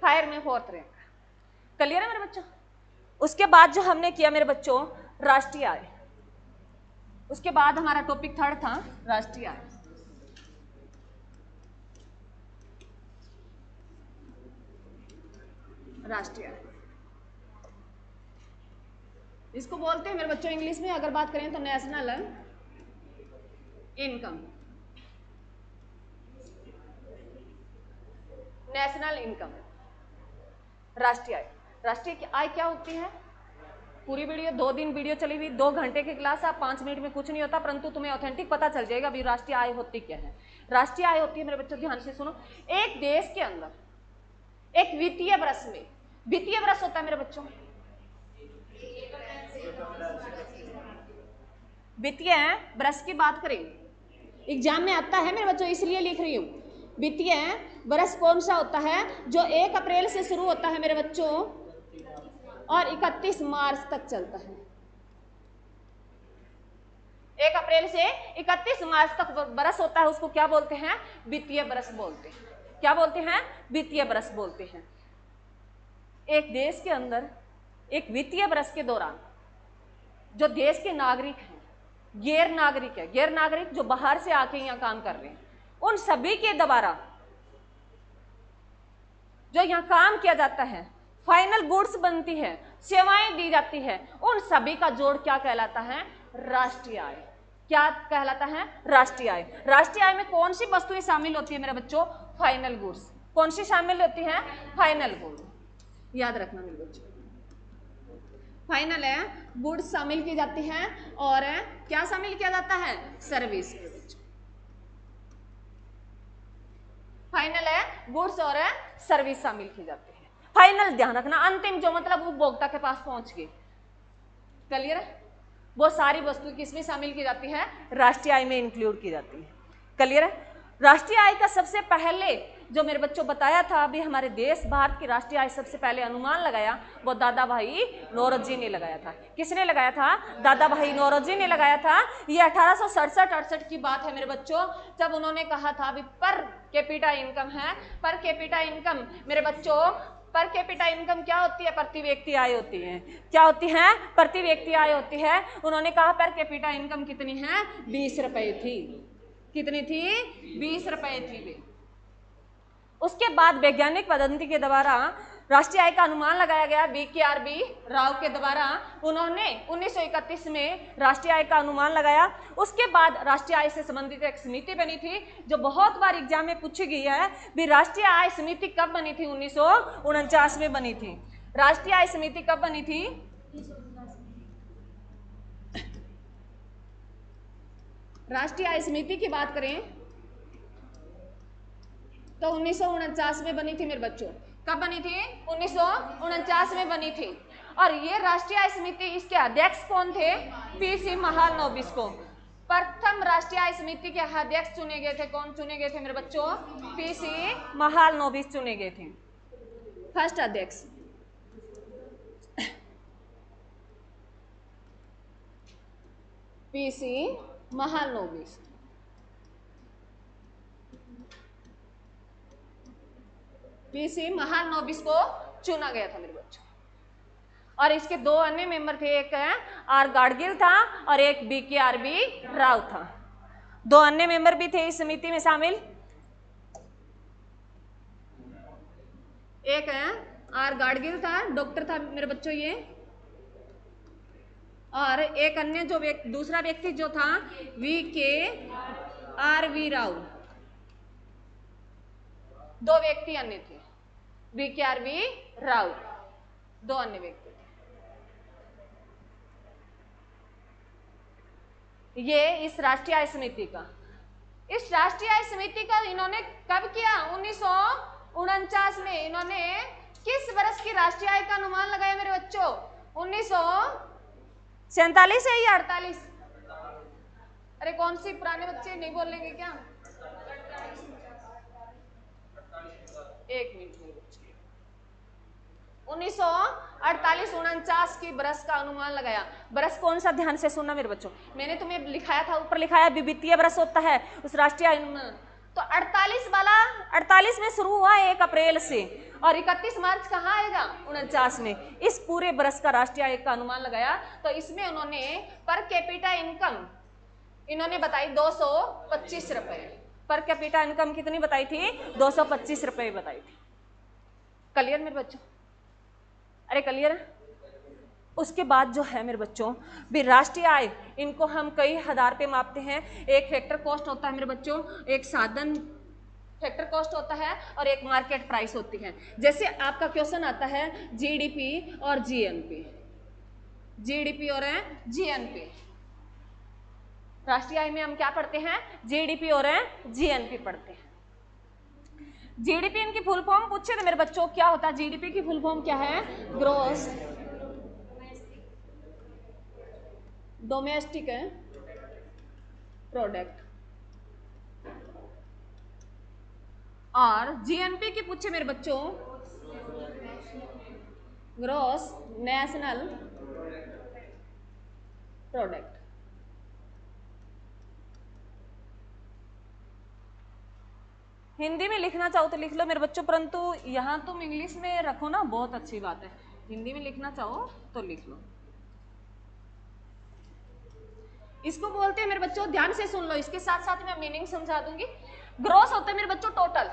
फायर में 4th रैंक। क्लियर है मेरे बच्चों? उसके बाद जो हमने किया मेरे बच्चों, राष्ट्रीय आय। उसके बाद हमारा टॉपिक 3rd था राष्ट्रीय आय। राष्ट्रीय आय इसको बोलते हैं मेरे बच्चों इंग्लिश में अगर बात करें तो नेशनल इनकम। नेशनल इनकम, राष्ट्रीय आय। राष्ट्रीय आय क्या होती है? पूरी वीडियो 2 दिन वीडियो चली हुई, 2 घंटे की क्लास, आप 5 मिनट में कुछ नहीं होता, परंतु तुम्हें ऑथेंटिक पता चल जाएगा अभी राष्ट्रीय आय होती क्या है। राष्ट्रीय आय होती है मेरे बच्चों, ध्यान से सुनो, एक देश के अंदर एक वित्तीय वर्ष में, वित्तीय वर्ष होता है मेरे बच्चों, वित्तीय वर्ष की बात करें, एग्जाम में आता है मेरे बच्चों इसलिए लिख रही हूं। वित्तीय वर्ष कौन सा होता है? जो 1 अप्रैल से शुरू होता है मेरे बच्चों और 31 मार्च तक चलता है। 1 अप्रैल से 31 मार्च तक वर्ष होता है, उसको क्या बोलते हैं? वित्तीय वर्ष बोलते हैं। क्या बोलते हैं? वित्तीय वर्ष बोलते हैं। एक देश के अंदर एक वित्तीय वर्ष के दौरान जो देश के नागरिक हैं, गैर नागरिक है, गैर नागरिक जो बाहर से आके यहाँ काम कर रहे हैं, उन सभी के द्वारा जो यहाँ काम किया जाता है, फाइनल गुड्स बनती है, सेवाएं दी जाती है, उन सभी का जोड़ क्या कहलाता है? राष्ट्रीय आय। क्या कहलाता है? राष्ट्रीय आय। राष्ट्रीय आय में कौन सी वस्तुएं शामिल होती है मेरे बच्चों? Final goods. कौन सी शामिल होती है? Final goods. याद रखना मेरे बच्चों, फाइनल है गुड्स शामिल की जाती है और क्या शामिल किया जाता है? सर्विस। फाइनल है गुड्स और सर्विस शामिल की जाती है। फाइनल ध्यान रखना, अंतिम जो मतलब उपभोक्ता के पास पहुंच गई। क्लियर है? वो सारी वस्तु किसमें शामिल की जाती है? राष्ट्रीय आय में इंक्लूड की जाती है। क्लियर है? राष्ट्रीय आय का सबसे पहले जो मेरे बच्चों बताया था अभी, हमारे देश भारत की राष्ट्रीय आय सबसे पहले अनुमान लगाया वो दादा भाई नौरोजी ने लगाया था। किसने लगाया था? दादा भाई नौरोजी ने लगाया था। ये 1867-68 की बात है मेरे बच्चों, जब उन्होंने कहा था अभी पर कैपिटा इनकम है। पर कैपिटा इनकम मेरे बच्चों, पर कैपिटा इनकम क्या होती है? प्रति व्यक्ति आय होती है। क्या होती है? प्रति व्यक्ति आय होती है। उन्होंने कहा पर कैपिटा इनकम कितनी है? 20 रुपए थी। कितनी थी? 20 रुपए थी वे। उसके बाद वैज्ञानिक पद्धति के द्वारा राष्ट्रीय आय का अनुमान लगाया गया वी.के.आर.बी. राव के द्वारा। उन्होंने 1931 में राष्ट्रीय आय का अनुमान लगाया। उसके बाद राष्ट्रीय आय से संबंधित एक समिति बनी थी जो बहुत बार एग्जाम में पूछी गई है। भी राष्ट्रीय आय समिति कब बनी थी? 1949 में बनी थी। राष्ट्रीय आय समिति कब बनी थी? राष्ट्रीय आय समिति की बात करें तो 1949 में बनी थी मेरे बच्चों। कब बनी थी? 1949 में बनी थी। और ये राष्ट्रीय आय समिति, इसके अध्यक्ष कौन थे? पी.सी. महालनोबिस। प्रथम राष्ट्रीय आय समिति के अध्यक्ष चुने गए थे। कौन चुने गए थे मेरे बच्चों? पी.सी. महालनोबिस चुने गए थे फर्स्ट अध्यक्ष। पी.सी. महालनोबिस। पी.सी. महालनोबिस को चुना गया था मेरे बच्चों। और इसके 2 अन्य मेंबर थे, एक आर गाडगिल था और एक वी.के.आर.बी. राव था। 2 अन्य मेंबर भी थे इस समिति में शामिल। एक आर गाडगिल था, डॉक्टर था मेरे बच्चों ये, और एक अन्य जो दूसरा व्यक्ति जो था वी.के.आर.बी. राव। 2 व्यक्ति अन्य थे, VKRV राव, 2 अन्य व्यक्ति थे। ये इस राष्ट्रीय आय समिति का, इस राष्ट्रीय आय समिति का इन्होंने कब किया? 1949 में। इन्होंने किस वर्ष की राष्ट्रीय आय का अनुमान लगाया मेरे बच्चों? 1947 है या 48? अरे कौन सी पुराने बच्चे नहीं बोलेंगे क्या? 1 मिनट मेरे बच्चे। 1948-49 की बरस का अनुमान लगाया। बरस कौन सा? ध्यान से सुनना मेरे बच्चों, मैंने तुम्हें लिखाया था, ऊपर लिखाया वित्तीय बरस होता है उस राष्ट्रीय अनुमान। तो 48 वाला 48 में शुरू हुआ 1 अप्रैल से, और 31 मार्च कहाँ आएगा? 49 में। इस पूरे बरस का राष्ट्रीय आय का अनुमान लगाया। तो इसमें उन्होंने पर कैपिटा इनकम इन्होंने बताई 225 रुपए। पर कैपिटा इनकम कितनी बताई थी? 225 रुपए बताई थी। क्लियर मेरे बच्चों? अरे क्लियर है? उसके बाद जो है मेरे बच्चों, भी राष्ट्रीय आय, इनको हम कई आधार पे मापते हैं। एक फैक्टर कॉस्ट होता है मेरे बच्चों, एक साधन फैक्टर कॉस्ट होता है, और एक मार्केट प्राइस होती है। जैसे आपका क्वेश्चन आता है जीडीपी और जीएनपी, जीडीपी और जीएनपी। राष्ट्रीय आय में हम क्या पढ़ते हैं? जीडीपी और जीएनपी पढ़ते हैं। जीडीपी इनकी फुल फॉर्म पूछे थे मेरे बच्चों, क्या होता है जीडीपी की फुल फॉर्म? क्या है? Gross domestic product. और जीएनपी की पूछे मेरे बच्चों, ग्रोस नेशनल प्रोडक्ट। हिंदी में लिखना चाहो तो लिख लो मेरे बच्चों, परंतु यहाँ तुम इंग्लिश में रखो ना, बहुत अच्छी बात है। हिंदी में लिखना चाहो तो लिख लो। इसको बोलते हैं मेरे बच्चों, ध्यान से सुन लो, इसके साथ साथ मैं मीनिंग समझा दूंगी। ग्रोस होता है मेरे बच्चों टोटल,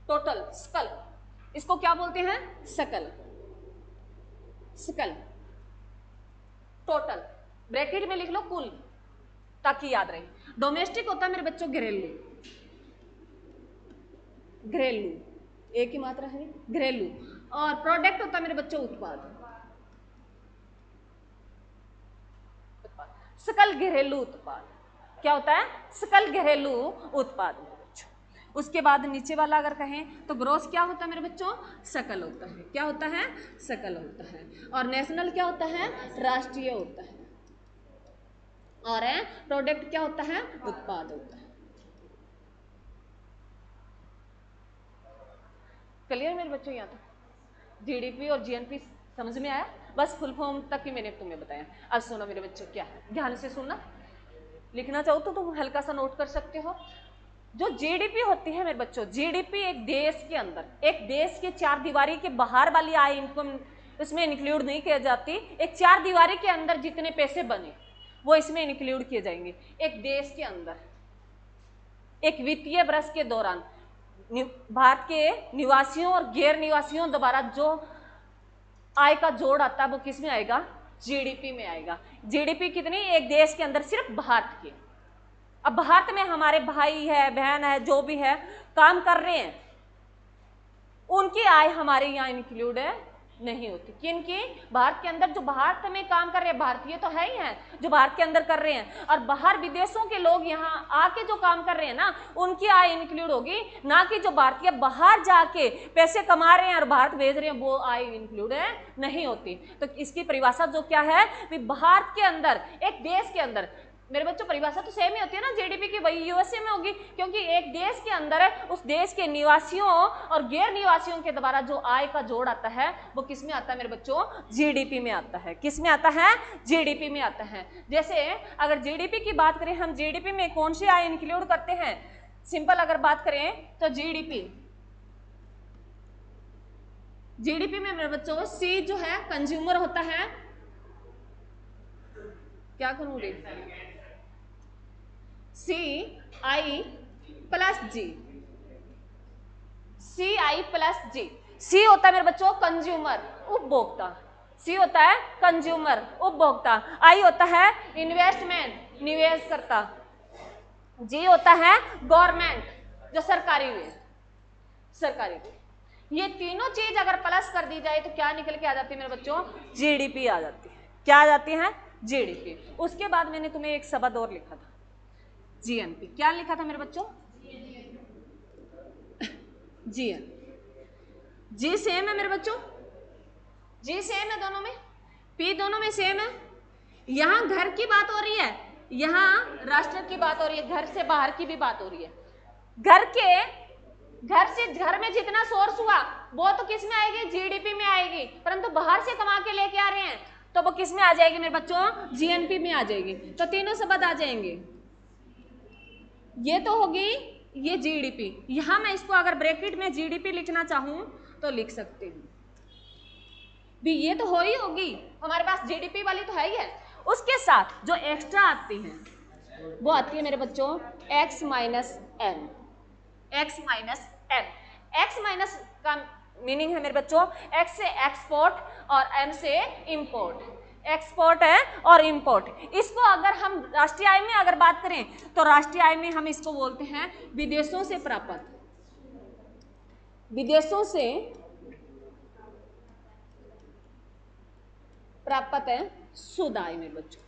टोटल सकल। इसको क्या बोलते हैं? सकल, सकल टोटल। ब्रैकेट में लिख लो कुल, ताकि याद रहे। डोमेस्टिक होता है मेरे बच्चों घरेलू, घरेलू, एक ही मात्रा है घरेलू। और प्रोडक्ट होता है मेरे बच्चों उत्पाद, सकल घरेलू उत्पाद। क्या होता है? सकल घरेलू उत्पाद। उसके बाद नीचे वाला अगर कहें तो ग्रोस क्या होता है मेरे बच्चों? सकल होता है। क्या होता है? सकल होता है। और नेशनल क्या होता है? राष्ट्रीय होता है। और प्रोडक्ट क्या होता है? उत्पाद होता है। क्लियर मेरे बच्चों? यहाँ तक जीडीपी और जीएनपी समझ में आया? बस फुल फॉर्म तक ही मैंने तुम्हें बताया। अब सुनो मेरे बच्चों, क्या है, ध्यान से सुनना। लिखना चाहो तो तुम हल्का सा नोट कर सकते हो। जो जीडीपी होती है मेरे बच्चों, जीडीपी एक देश के अंदर, एक देश के 4 दीवारी के बाहर वाली आय इनकम इसमें इंक्लूड नहीं किया जाती। एक 4 दीवारी के अंदर जितने पैसे बने वो इसमें इंक्लूड किए जाएंगे। एक देश के अंदर एक वित्तीय वर्ष के दौरान भारत के निवासियों और गैर निवासियों द्वारा जो आय का जोड़ आता है वो किस में आएगा? जीडीपी में आएगा। जीडीपी कितनी? एक देश के अंदर सिर्फ भारत के। अब भारत में हमारे भाई है, बहन है, जो भी है काम कर रहे हैं, उनकी आय हमारे यहाँ इंक्लूड नहीं होती। किनकी? भारत के अंदर जो भारत में काम कर रहे हैं, भारतीय तो है ही हैं जो भारत के अंदर कर रहे हैं, और बाहर विदेशों के लोग यहाँ आके जो काम कर रहे हैं ना, उनकी आय इंक्लूड होगी, ना कि जो भारतीय बाहर जाके पैसे कमा रहे हैं और भारत भेज रहे हैं, वो आय इंक्लूड नहीं होती। तो इसकी परिभाषा जो क्या है, भारत के अंदर एक देश के अंदर, मेरे बच्चों परिभाषा तो सेम ही होती है ना जीडीपी की, वही यूएसए में होगी, क्योंकि एक देश के अंदर है, उस देश के निवासियों और गैर निवासियों के द्वारा जो आय का जोड़ आता है वो किस में आता है मेरे बच्चों? जीडीपी में आता है। किस में आता है? जीडीपी में आता है। जैसे अगर जीडीपी की बात करें, हम जीडीपी में कौन सी आय इंक्लूड करते हैं? सिंपल अगर बात करें तो जीडीपी में मेरे बच्चों सी जो है कंज्यूमर होता है। क्या करूंगी? सी आई प्लस जी, सी आई प्लस जी। सी होता है मेरे बच्चों कंज्यूमर, उपभोक्ता। सी होता है कंज्यूमर, उपभोक्ता। आई होता है इन्वेस्टमेंट, निवेश करता। जी होता है गवर्नमेंट, जो सरकारी हुए। सरकारी बिल। ये तीनों चीज अगर प्लस कर दी जाए तो क्या निकल के आ जाती है मेरे बच्चों? जीडीपी आ जाती है। क्या आ जाती है? जीडीपी। उसके बाद मैंने तुम्हें एक शब्द और लिखा था, जीएनपी। क्या लिखा था मेरे बच्चों? जीएन। जी सेम है मेरे बच्चों, जी सेम है दोनों में, पी दोनों में सेम है। यहां घर की बात हो रही है, यहां राष्ट्र की बात हो रही है, घर से बाहर की भी बात हो रही है। घर से घर में जितना सोर्स हुआ वो तो किस में आएगी? जीडीपी में आएगी। परंतु बाहर से कमा के लेके आ रहे हैं तो वो किस में आ जाएगी मेरे बच्चों? जीएनपी में आ जाएगी। तो तीनों शब्द आ जाएंगे। ये तो होगी ये जीडीपी। यहां मैं इसको अगर ब्रैकेट में जीडीपी लिखना चाहूं तो लिख सकती हूं भी, ये तो हो ही होगी, हमारे पास जीडीपी वाली तो है ही है। उसके साथ जो एक्स्ट्रा आती है वो आती है मेरे बच्चों x minus n. X minus n, x minus का मीनिंग है मेरे बच्चों एक्स से एक्सपोर्ट और एन से इंपोर्ट। एक्सपोर्ट है और इंपोर्ट। इसको अगर हम राष्ट्रीय आय में अगर बात करें तो राष्ट्रीय आय में हम इसको बोलते हैं विदेशों से प्राप्त, विदेशों से प्राप्त है शुद्ध आय मेरे बच्चों।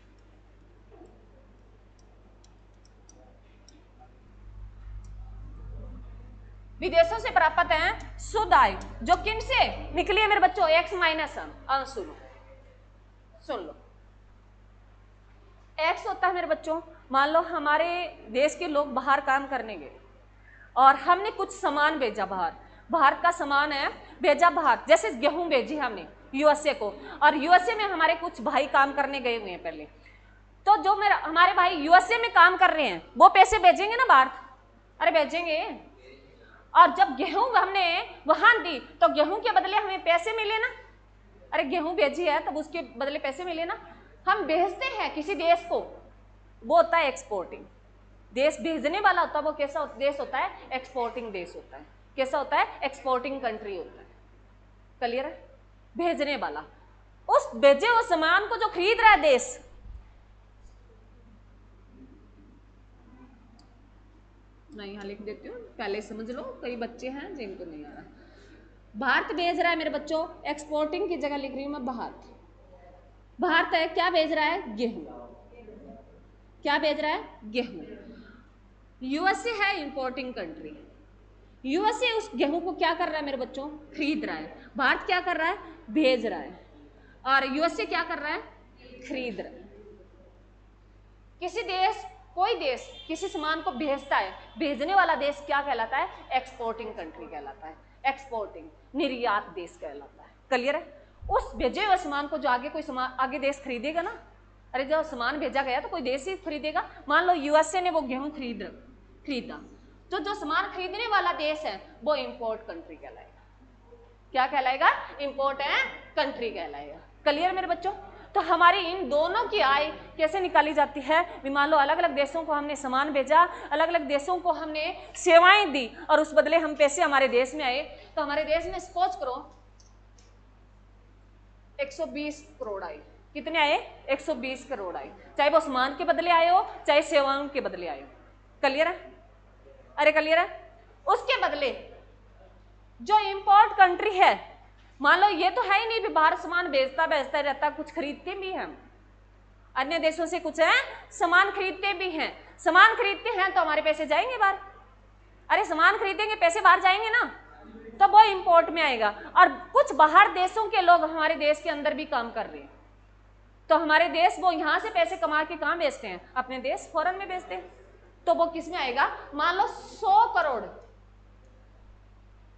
विदेशों से प्राप्त है शुद्ध आय, जो किन से निकली है मेरे बच्चों? X minus N. सुन लो, एक्स होता है मेरे बच्चों, मान लो हमारे देश के लोग बाहर काम करने गए और हमने कुछ सामान भेजा बाहर, भारत का सामान है भेजा बाहर, जैसे गेहूं भेजी हमने यूएसए को, और यूएसए में हमारे कुछ भाई काम करने गए हुए हैं पहले, तो जो मेरा हमारे भाई यूएसए में काम कर रहे हैं वो पैसे भेजेंगे ना बाहर? अरे भेजेंगे। और जब गेहूं हमने वहां दी तो गेहूं के बदले हमें पैसे मिले ना? अरे गेहूं भेजी है तब उसके बदले पैसे मिले ना? हम भेजते हैं किसी देश को, वो होता है एक्सपोर्टिंग। देश भेजने वाला होता है वो कैसा देश होता है? एक्सपोर्टिंग देश होता है। कैसा होता है? एक्सपोर्टिंग कंट्री होता है। क्लियर है? भेजने वाला, उस भेजे हुए सामान को जो खरीद रहा है देश, मैं यहां लिख देती हूँ पहले समझ लो, कई बच्चे हैं जिनको नहीं आ रहा। भारत भेज रहा है मेरे बच्चों, एक्सपोर्टिंग की जगह लिख रही हूं मैं भारत। भारत है क्या भेज रहा है? गेहूं। क्या भेज रहा है? गेहूं। यूएसए है इंपोर्टिंग कंट्री, यूएसए उस गेहूं को क्या कर रहा है मेरे बच्चों? खरीद रहा है। भारत क्या कर रहा है? भेज रहा है। और यूएसए क्या कर रहा है? खरीद रहा है। किसी देश, कोई देश किसी सामान को भेजता है, भेजने वाला देश क्या कहलाता है? एक्सपोर्टिंग कंट्री कहलाता है। एक्सपोर्टिंग, निर्यात देश कहलाता है। क्लियर है? उस भेजे हुए सामान को जो आगे कोई सामान आगे देश खरीदेगा ना, अरे जब सामान भेजा गया तो कोई देश ही खरीदेगा। मान लो यूएसए ने वो गेहूं खरीदा, तो जो सामान खरीदने वाला देश है वो इंपोर्ट कंट्री कहलाएगा। क्या कहलाएगा? इंपोर्ट है कंट्री कहलाएगा। क्लियर मेरे बच्चों? तो हमारी इन दोनों की आय कैसे निकाली जाती है? मान लो अलग अलग देशों को हमने सामान भेजा, अलग अलग देशों को हमने सेवाएं दी और उस बदले हम पैसे हमारे देश में आए, तो हमारे देश में सपोज करो 120 करोड़ आए। कितने आए? 120 करोड़ आए, चाहे वो सामान के बदले आए हो चाहे सेवाओं के बदले आए हो। क्लियर है? अरे क्लियर है? उसके बदले जो इंपोर्ट कंट्री है, मान लो ये तो है ही नहीं भी बाहर सामान भेजता रहता, कुछ खरीदते भी हैं अन्य देशों से, कुछ है सामान खरीदते भी हैं। सामान खरीदते हैं तो हमारे पैसे जाएंगे बाहर। अरे सामान खरीदेंगे पैसे बाहर जाएंगे ना, तो वो इंपोर्ट में आएगा। और कुछ बाहर देशों के लोग हमारे देश के अंदर भी काम कर रहे हैं, तो हमारे देश वो यहां से पैसे कमा के कहां बेचते हैं? अपने देश फॉरेन में बेचते हैं। तो वो किस में आएगा? मान लो 100 करोड़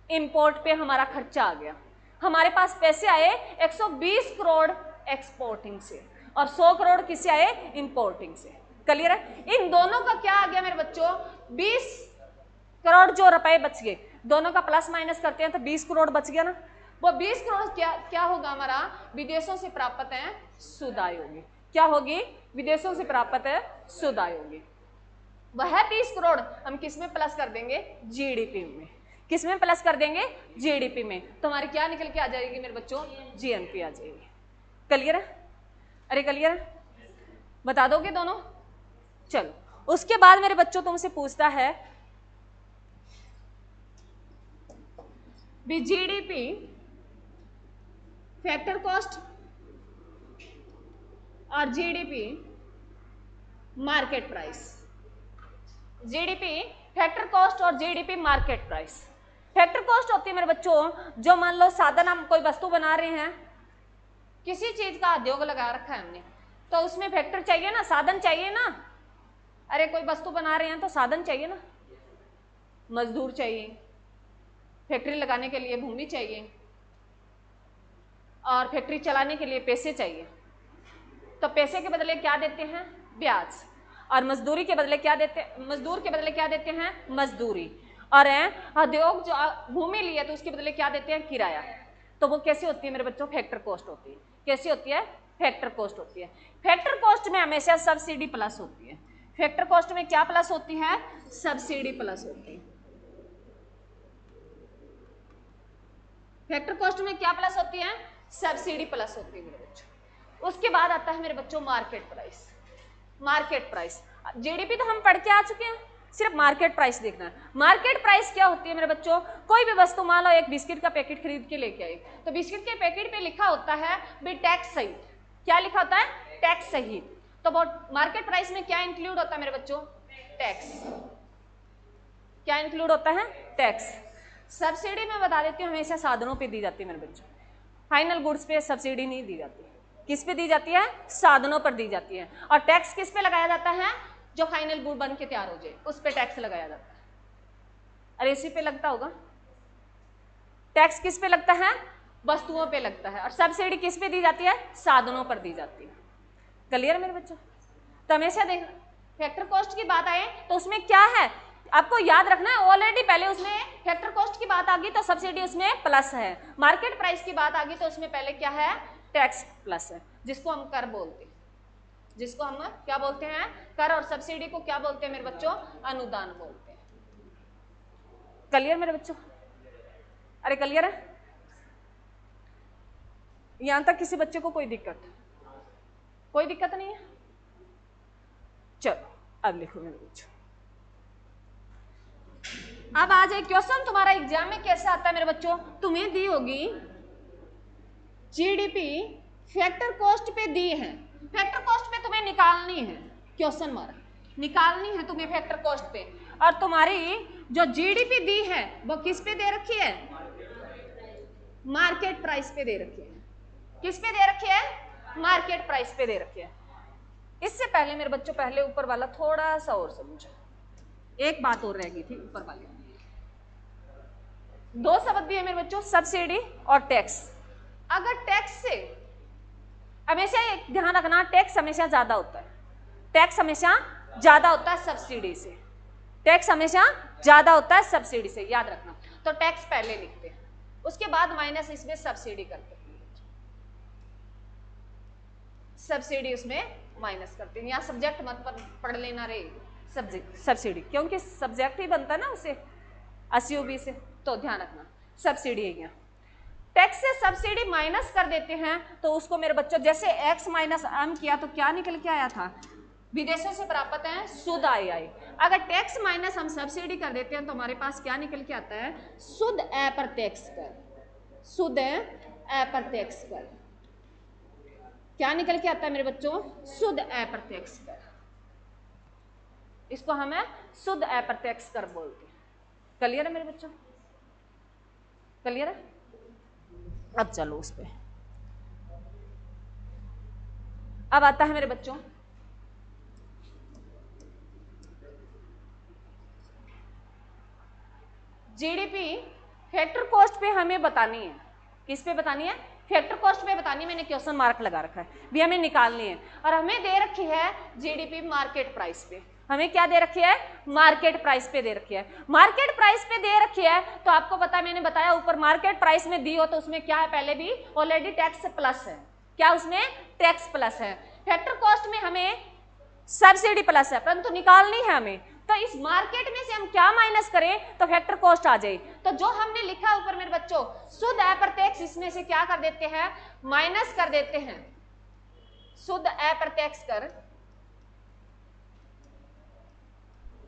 इंपोर्ट पे हमारा खर्चा आ गया, हमारे पास पैसे आए 120 करोड़ एक्सपोर्टिंग से और 100 करोड़ किससे आए? इंपोर्टिंग से। क्लियर है? इन दोनों का क्या आ गया मेरे बच्चों? 20 करोड़ जो रुपए बच गए, दोनों का प्लस माइनस करते हैं तो 20 करोड़ बच गया ना। वो 20 करोड़ क्या होगा हमारा? विदेशों से प्राप्त है शुद्ध आय होगी। क्या होगी? विदेशों से प्राप्त है शुद्ध आय होगी। वह 20 करोड़ हम किस में प्लस कर देंगे? जीडीपी में। किस में प्लस कर देंगे? जीडीपी में। तो हमारी क्या निकल के आ जाएगी मेरे बच्चों? जीएनपी आ जाएगी। क्लियर है? अरे क्लियर है? बता दोगे दोनों? चलो, उसके बाद मेरे बच्चों तुमसे पूछता है बी जीडीपी फैक्टर कॉस्ट और GDP market price. GDP factor cost और GDP market price. Factor cost होती है मेरे बच्चों, जो मान लो साधन हम कोई वस्तु बना रहे हैं, किसी चीज का उद्योग लगा रखा है हमने, तो उसमें फैक्टर चाहिए ना, साधन चाहिए ना। अरे कोई वस्तु बना रहे हैं तो साधन चाहिए ना, मजदूर चाहिए, फैक्ट्री लगाने के लिए भूमि चाहिए, और फैक्ट्री चलाने के लिए पैसे चाहिए। तो पैसे के बदले क्या देते हैं? ब्याज। और मजदूरी के बदले क्या देते हैं? मजदूर के बदले क्या देते हैं? मजदूरी। और उद्योग जो भूमि लिए तो उसके बदले क्या देते हैं? किराया। तो वो कैसे होती है मेरे बच्चों? फैक्टर कॉस्ट होती है। कैसी होती है? फैक्टर कॉस्ट होती है। फैक्टर कॉस्ट में हमेशा सब्सिडी प्लस होती है। फैक्टर कॉस्ट में क्या प्लस होती है? सब्सिडी प्लस होती है। फैक्टर कॉस्ट में क्या प्लस होती है? सब्सिडी प्लस होती है मेरे बच्चों। उसके बाद आता है मेरे बच्चों market price. Market price, GDP तो हम पढ़ के आ चुके हैं, सिर्फ मार्केट प्राइस देखना है। मार्केट प्राइस क्या होती है मेरे बच्चों? कोई भी वस्तु, मान लो एक बिस्किट का पैकेट खरीद के लेके आए, तो बिस्किट के पैकेट पे लिखा होता है भी टैक्स सहित। क्या लिखा होता है? टैक्स सहित। तो मार्केट प्राइस में क्या इंक्लूड होता है मेरे बच्चों? टैक्स। क्या इंक्लूड होता है? टैक्स। सब्सिडी में बता देती हूँ, हमेशा साधनों पे दी जाती है मेरे बच्चों, फाइनल गुड्स पे सब्सिडी नहीं दी जाती। किस पे दी जाती है? साधनों पर दी जाती है। और टैक्स किस पे लगाया जाता है? जो फाइनल गुड बन के तैयार हो जाए उस पे टैक्स लगाया जाता है। अरे इसी पे लगता होगा टैक्स। किस पे लगता है? वस्तुओं पे लगता है। और सब्सिडी किस पे दी जाती है? साधनों पर दी जाती है। क्लियर है मेरे बच्चों? तो हमेशा देख, फैक्टर कॉस्ट की बात आए तो उसमें क्या है आपको याद रखना है। ऑलरेडी पहले उसमें फैक्टर कॉस्ट की बात आ गई तो सब्सिडी उसमें प्लस है। मार्केट प्राइस की बात आ गई तो उसमें पहले क्या है? टैक्स प्लस है, जिसको हम कर बोलते हैं। जिसको हम क्या बोलते हैं? कर। और सब्सिडी को क्या बोलते हैं मेरे बच्चों? अनुदान बोलते हैं। क्लियर मेरे बच्चों? अरे क्लियर है? यहां तक किसी बच्चे को कोई दिक्कत? कोई दिक्कत नहीं है? चलो अब लिखो मेरे बच्चों। अब आ जाए क्वेश्चन तुम्हारा एग्जाम में कैसा आता है मेरे बच्चों? तुम्हें दी होगी जीडीपी फैक्टर कॉस्ट पे दी है, फैक्टर कॉस्ट पे तुम्हें निकालनी है, क्वेश्चन मार्क निकालनी है तुम्हें फैक्टर कॉस्ट पे। और तुम्हारी जो जीडीपी दी है वो किस पे दे रखी है? मार्केट प्राइस पे दे रखी है। किस पे दे रखी है? मार्केट प्राइस पे दे रखी है। इससे पहले मेरे बच्चों, पहले ऊपर वाला थोड़ा सा और समझो। एक बात और रह गई थी ऊपर वाले, दो शब्द दिए मेरे बच्चों, सब्सिडी और टैक्स। अगर टैक्स से, हमेशा एक ध्यान रखना, टैक्स हमेशा ज्यादा होता है। टैक्स हमेशा ज्यादा होता है सब्सिडी से। टैक्स हमेशा ज्यादा होता है सब्सिडी से, याद रखना। तो टैक्स पहले लिखते हैं, उसके बाद माइनस इसमें सब्सिडी करते हैं। सब्सिडी उसमें माइनस करते हैं। यहाँ सब्जेक्ट मत पढ़ लेना रे, सब्जेक्ट सब्सिडी, क्योंकि सब्जेक्ट ही बनता है ना उसे एसयूबी से, तो ध्यान रखना सब्सिडी है। यहाँ टैक्स से सब्सिडी माइनस कर देते हैं तो उसको मेरे बच्चों, जैसे x माइनस एम किया तो क्या निकल के आया था? विदेशों से प्राप्त है शुद्ध आय आए। अगर टैक्स माइनस हम सब्सिडी कर देते हैं तो हमारे पास क्या निकल के आता है? शुद्ध अप्रत्यक्ष कर। शुद्ध अप्रत्यक्ष कर क्या निकल के आता है मेरे बच्चों? शुद्ध अप्रत्यक्ष कर। इसको हमें शुद्ध अप्रत्यक्ष कर बोलते हैं। क्लियर है मेरे बच्चों? क्लियर है? अब चलो उस पे। अब आता है मेरे बच्चों जीडीपी फैक्टर कॉस्ट पे हमें बतानी है। किस पे बतानी है? फैक्टर कॉस्ट पे बतानी है। मैंने क्वेश्चन मार्क लगा रखा है, भी हमें निकालनी है। और हमें दे रखी है जीडीपी मार्केट प्राइस पे। हमें क्या दे रखी है? मार्केट प्राइस पे दे रखी है। मार्केट प्राइस पे दे रखी है तो आपको पता है, मैंने बताया ऊपर, मार्केट प्राइस में दी हो तो उसमें क्या है? पहले भी ऑलरेडी टैक्स प्लस है। क्या उसमें? टैक्स प्लस है। फैक्टर कॉस्ट में हमें सब्सिडी प्लस है, परंतु निकालनी है हमें। तो इस मार्केट में से हम क्या माइनस करें तो फैक्टर कॉस्ट आ जाए। तो जो हमने लिखा ऊपर मेरे बच्चों, शुद्ध अप्रत्यक्ष, इसमें से क्या कर देते हैं? माइनस कर देते हैं। शुद्ध अप्रत्यक्ष कर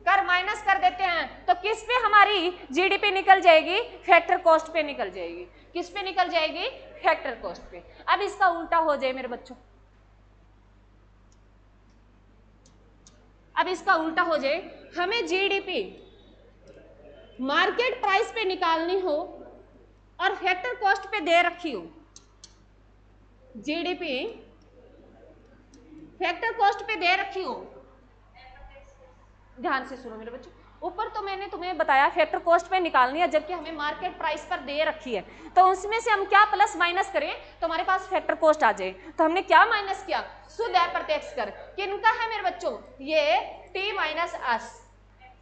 कर माइनस कर देते हैं तो किस पे हमारी जीडीपी निकल जाएगी? फैक्टर कॉस्ट पे निकल जाएगी। किस पे निकल जाएगी? फैक्टर कॉस्ट पे। अब इसका उल्टा हो जाए मेरे बच्चों, अब इसका उल्टा हो जाए, हमें जीडीपी मार्केट प्राइस पे निकालनी हो और फैक्टर कॉस्ट पे दे रखी हो, जीडीपी फैक्टर कॉस्ट पे दे रखी हो। ध्यान से सुनो मेरे बच्चों, ऊपर तो मैंने तुम्हें बताया फैक्टर कॉस्ट पे निकालनी है, जबकि हमें मार्केट प्राइस पर दे रखी है, तो उसमें से हम क्या प्लस माइनस करें तो हमारे पास फैक्टर कॉस्ट आ जाए। तो हमने क्या माइनस किया? शुद्ध अप्रत्यक्ष कर। किनका है मेरे बच्चों? ये T minus S,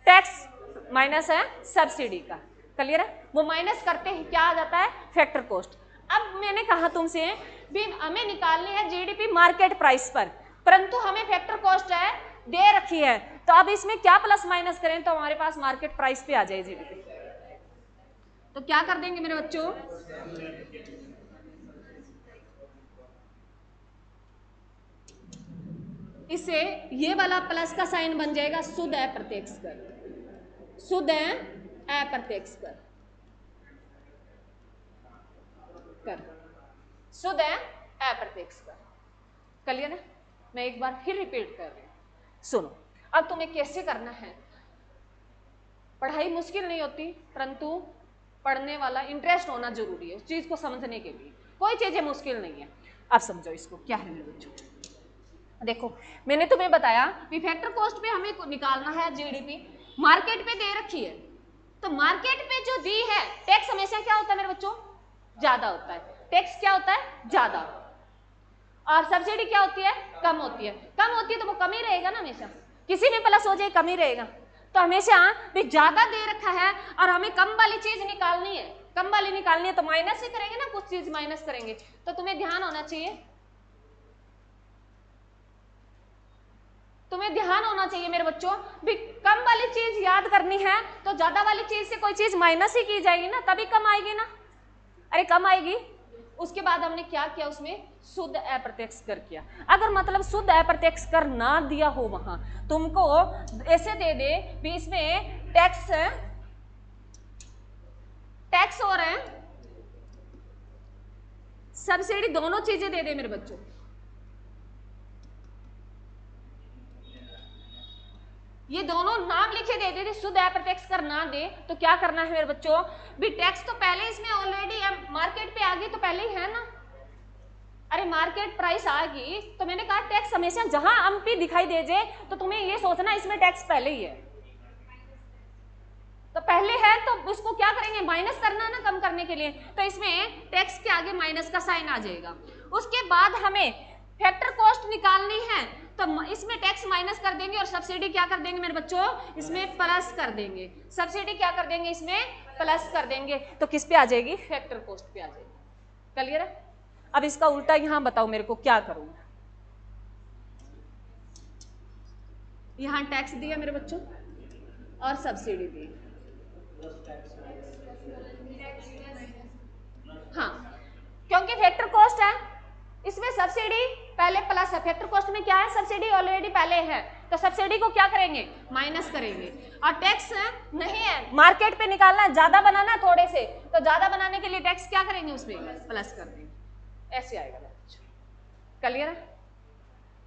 tax minus है सब्सिडी का। क्लियर है? वो माइनस करते ही क्या आ जाता है? Factor cost. अब मैंने कहा तुमसे भी हमें निकालनी है जीडीपी मार्केट प्राइस पर, परंतु हमें फैक्टर कॉस्ट है दे रखी है, तो अब इसमें क्या प्लस माइनस करें तो हमारे पास मार्केट प्राइस पे आ जाए जीडीपी। तो क्या कर देंगे मेरे बच्चों? इसे ये वाला प्लस का साइन बन जाएगा शुद्ध अप्रत्यक्ष कर, शुद्ध अप्रत्यक्ष कर, शुद्ध अप्रत्यक्ष कर। क्लियर है? मैं एक बार फिर रिपीट कर रही हूँ, सुनो। अब तुम्हें कैसे करना है, पढ़ाई मुश्किल नहीं होती, परंतु पढ़ने वाला इंटरेस्ट होना जरूरी है उस चीज को समझने के लिए। कोई चीजें मुश्किल नहीं है। अब समझो इसको क्या है मेरे बच्चों। देखो मैंने तुम्हें बताया कि फैक्टर कॉस्ट पे हमें निकालना है जीडीपी, मार्केट पे दे रखी है, तो मार्केट पे जो दी है टैक्स हमेशा क्या होता है मेरे बच्चों? ज्यादा होता है। टैक्स क्या होता है? ज्यादा। और सब्सिडी क्या होती है? कम होती है। कम होती है तो वो कम ही रहेगा ना, हमेशा किसी भी प्लस हो जाए कम ही रहेगा। तो हमेशा भी ज्यादा दे रखा है और हमें कम वाली चीज निकालनी है, कम वाली निकालनी है तो माइनस ही करेंगे ना, कुछ चीज माइनस करेंगे। तो तुम्हें ध्यान होना चाहिए, तुम्हें ध्यान होना चाहिए मेरे बच्चों, भी कम वाली चीज याद करनी है तो ज्यादा वाली चीज से कोई चीज माइनस ही की जाएगी ना, तभी कम आएगी ना। अरे कम आएगी। उसके बाद हमने क्या किया? उसमें शुद्ध अप्रत्यक्ष कर किया। अगर मतलब शुद्ध अप्रत्यक्ष कर ना दिया हो, वहां तुमको ऐसे दे दे भी इसमें टैक्स और है सब्सिडी दोनों चीजें दे दे मेरे बच्चों, ये दोनों नाम लिखे दे दे, शुद्ध अप्रत्यक्ष कर ना दे तो क्या करना है मेरे बच्चों? भी टैक्स तो पहले इसमें ऑलरेडी मार्केट पे आ गई, तो पहले ही है ना। अरे मार्केट प्राइस आ गई तो मैंने कहा टैक्स हमेशा जहां एमपी दिखाई दे जाए तो तुम्हें ये सोचना इसमें टैक्स पहले ही है, तो पहले है तो उसको क्या करेंगे? माइनस करना है ना, कम करने के लिए, तो इसमें टैक्स के आगे माइनस का साइन आ जाएगा। उसके बाद हमें फैक्टर कॉस्ट निकालनी है तो इसमें टैक्स माइनस कर देंगे और सब्सिडी क्या कर देंगे मेरे बच्चों? इसमें प्लस कर देंगे। सब्सिडी क्या कर देंगे? इसमें प्लस कर देंगे। तो किस पे आ जाएगी? फैक्टर कॉस्ट पे आ जाएगी। क्लियर है? अब इसका उल्टा यहां बताओ मेरे को क्या करूं। यहां टैक्स दिया मेरे बच्चों और सब्सिडी दी, हाँ क्योंकि फैक्टर कॉस्ट है, इसमें सब्सिडी पहले प्लस है। फैक्टर कॉस्ट में क्या है? सब्सिडी ऑलरेडी पहले है, तो सब्सिडी को क्या करेंगे? माइनस करेंगे। और टैक्स नहीं है, मार्केट पे निकालना है, ज्यादा बनाना है थोड़े से, तो ज्यादा बनाने के लिए टैक्स क्या करेंगे? उसमें प्लस कर देंगे। ऐसे आएगा। क्लियर है?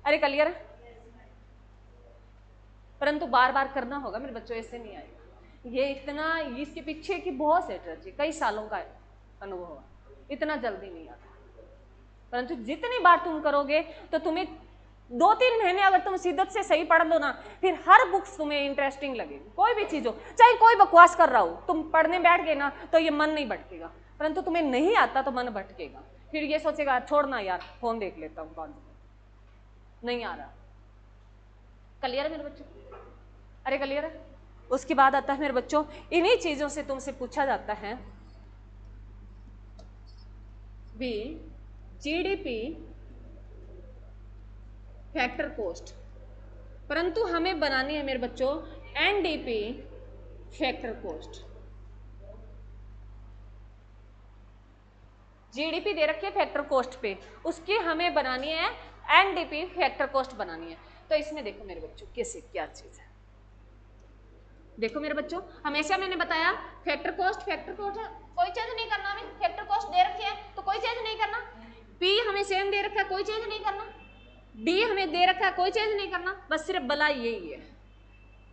अरे क्लियर है? परंतु बार बार करना होगा मेरे बच्चों, ऐसे नहीं आएगा। ये इतना, इसके पीछे की बहुत स्ट्रेटजी, कई सालों का अनुभव हुआ, इतना जल्दी नहीं आता। परंतु जितनी बार तुम करोगे तो तुम्हें 2-3 महीने अगर तुम शिद्दत से सही पढ़ लो ना, फिर हर बुक्स तुम्हें इंटरेस्टिंग लगेगी। कोई भी चीज हो, चाहे कोई बकवास कर रहा हो, तुम पढ़ने बैठ गए ना तो ये मन नहीं भटकेगा। परंतु तुम्हें नहीं आता तो मन भटकेगा, फिर ये सोचेगा छोड़ना यार, फोन देख लेता हूँ, कौन नहीं आ रहा। क्लियर है मेरे बच्चों? अरे क्लियर है? उसके बाद आता है मेरे बच्चों, इन्हीं चीजों से तुमसे पूछा जाता है भी जीडीपी फैक्टर कॉस्ट, परंतु हमें बनानी है मेरे बच्चों एनडीपी फैक्टर कॉस्ट। जीडीपी दे रखी है फैक्टर कॉस्ट पे, उसकी हमें बनानी है एनडीपी फैक्टर कॉस्ट बनानी है। तो इसमें देखो मेरे बच्चों कैसे क्या चीज है। देखो मेरे बच्चों, हमेशा मैंने बताया फैक्टर कॉस्ट कोई चेंज नहीं करना, हमें फैक्टर कॉस्ट दे रखी है तो कोई चेंज नहीं करना, पी हमें सेम दे रखा है कोई चेंज नहीं करना, डी हमें दे रखा है कोई चेंज नहीं करना, बस सिर्फ बला यही है,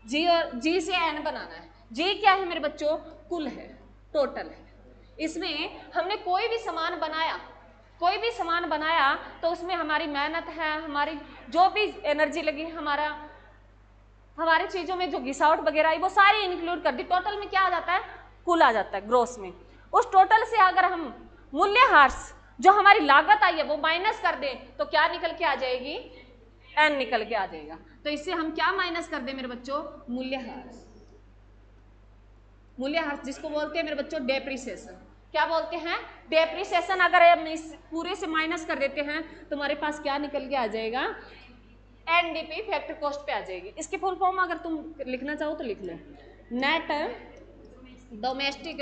जी और जी से एन बनाना है। जी क्या है मेरे बच्चों? कुल है, टोटल है। इसमें हमने कोई भी सामान बनाया तो उसमें हमारी मेहनत है, हमारी जो भी एनर्जी लगी, हमारे चीजों में जो घिसावट वगैरह आई वो सारी इंक्लूड कर दी, टोटल में क्या आ जाता है? कुल आ जाता है, ग्रोस में। उस टोटल से अगर हम मूल्यह्रास जो हमारी लागत आई है वो माइनस कर दें तो क्या निकल के आ जाएगी? एन निकल के आ जाएगा। तो इससे हम क्या माइनस कर दें मेरे बच्चों? मूल्यह्रास। मूल्यह्रास जिसको बोलते हैं मेरे बच्चों डेप्रिसिएशन। क्या बोलते हैं? डेप्रिसिएशन। अगर हम इस पूरे से माइनस कर देते हैं तो हमारे पास क्या निकल के आ जाएगा? एनडीपी, फैक्टर कॉस्ट पे आ जाएगी। इसकी फुल फॉर्म अगर तुम लिखना चाहो तो लिख लो, नेट डोमेस्टिक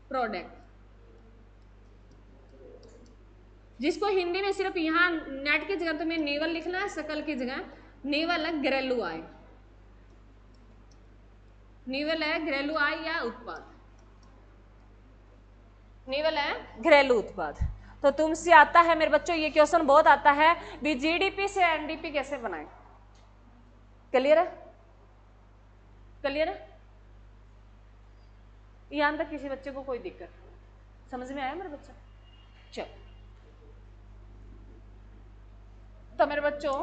प्रोडक्ट, जिसको हिंदी में सिर्फ यहाँ नेट की जगह तुम्हें नेवल लिखना है, सकल की जगह नेवल है घरेलू आय, नेवल है घरेलू आय या उत्पाद, नेवल है घरेलू उत्पाद। तो तुमसे आता है मेरे बच्चों ये क्वेश्चन बहुत आता है भी जीडीपी से एनडीपी कैसे बनाएं। क्लियर है? क्लियर है? यहां तक किसी बच्चे को कोई दिक्कत समझ में आया मेरे बच्चा? चल तो मेरे बच्चों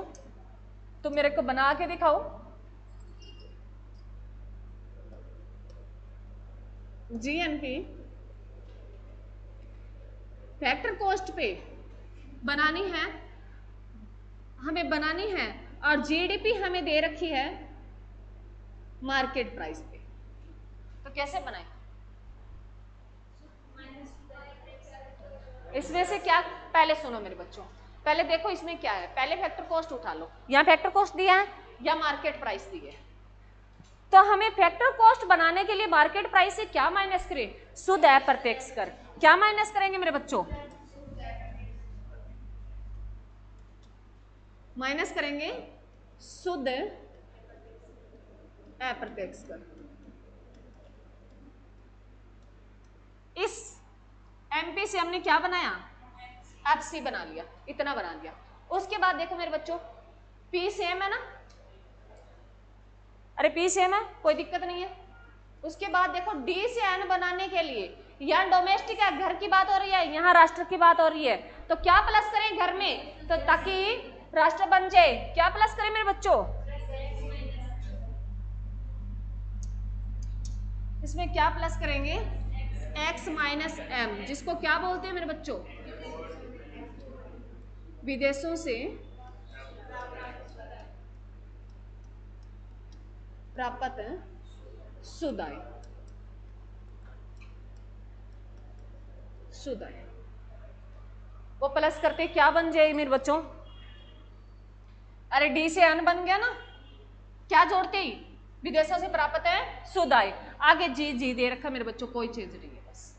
तुम मेरे को बना के दिखाओ। जीएनपी फैक्टर कॉस्ट पे हमें बनानी है और जीडीपी हमें दे रखी है मार्केट प्राइस पे। तो कैसे बनाए? इसमें से क्या, पहले सुनो मेरे बच्चों, पहले देखो इसमें क्या है, पहले फैक्टर कॉस्ट उठा लो। यहाँ फैक्टर कॉस्ट दिया है या मार्केट प्राइस दी है, तो हमें फैक्टर कॉस्ट बनाने के लिए मार्केट प्राइस से क्या माइनस करें? शुद्ध अप्रत्यक्ष कर। क्या माइनस करेंगे मेरे बच्चों? माइनस करेंगे शुद्ध अप्रत्यक्ष कर। इस एमपी से हमने क्या बनाया? एफसी बना लिया, इतना बना दिया। उसके बाद देखो मेरे बच्चों पी सेम है ना, अरे पी सेम है कोई दिक्कत नहीं है। उसके बाद देखो डी से एन बनाने के लिए, यहाँ डोमेस्टिक है, घर की बात हो रही है, यहाँ राष्ट्र की बात हो रही है, तो क्या प्लस करें घर में? तो ताकि राष्ट्र बन जाए, क्या प्लस करें मेरे बच्चों? इसमें क्या प्लस करेंगे? x माइनस एम, जिसको क्या बोलते हैं मेरे बच्चों? विदेशों से प्राप्त शुद्ध आय। शुद्ध आय वो प्लस करके क्या बन जाएगी मेरे बच्चों? अरे डी से एन बन गया ना, क्या जोड़ते ही? विदेशों से प्राप्त है शुद्ध आय। आगे जी दे रखा मेरे बच्चों, कोई चेंज नहीं है, बस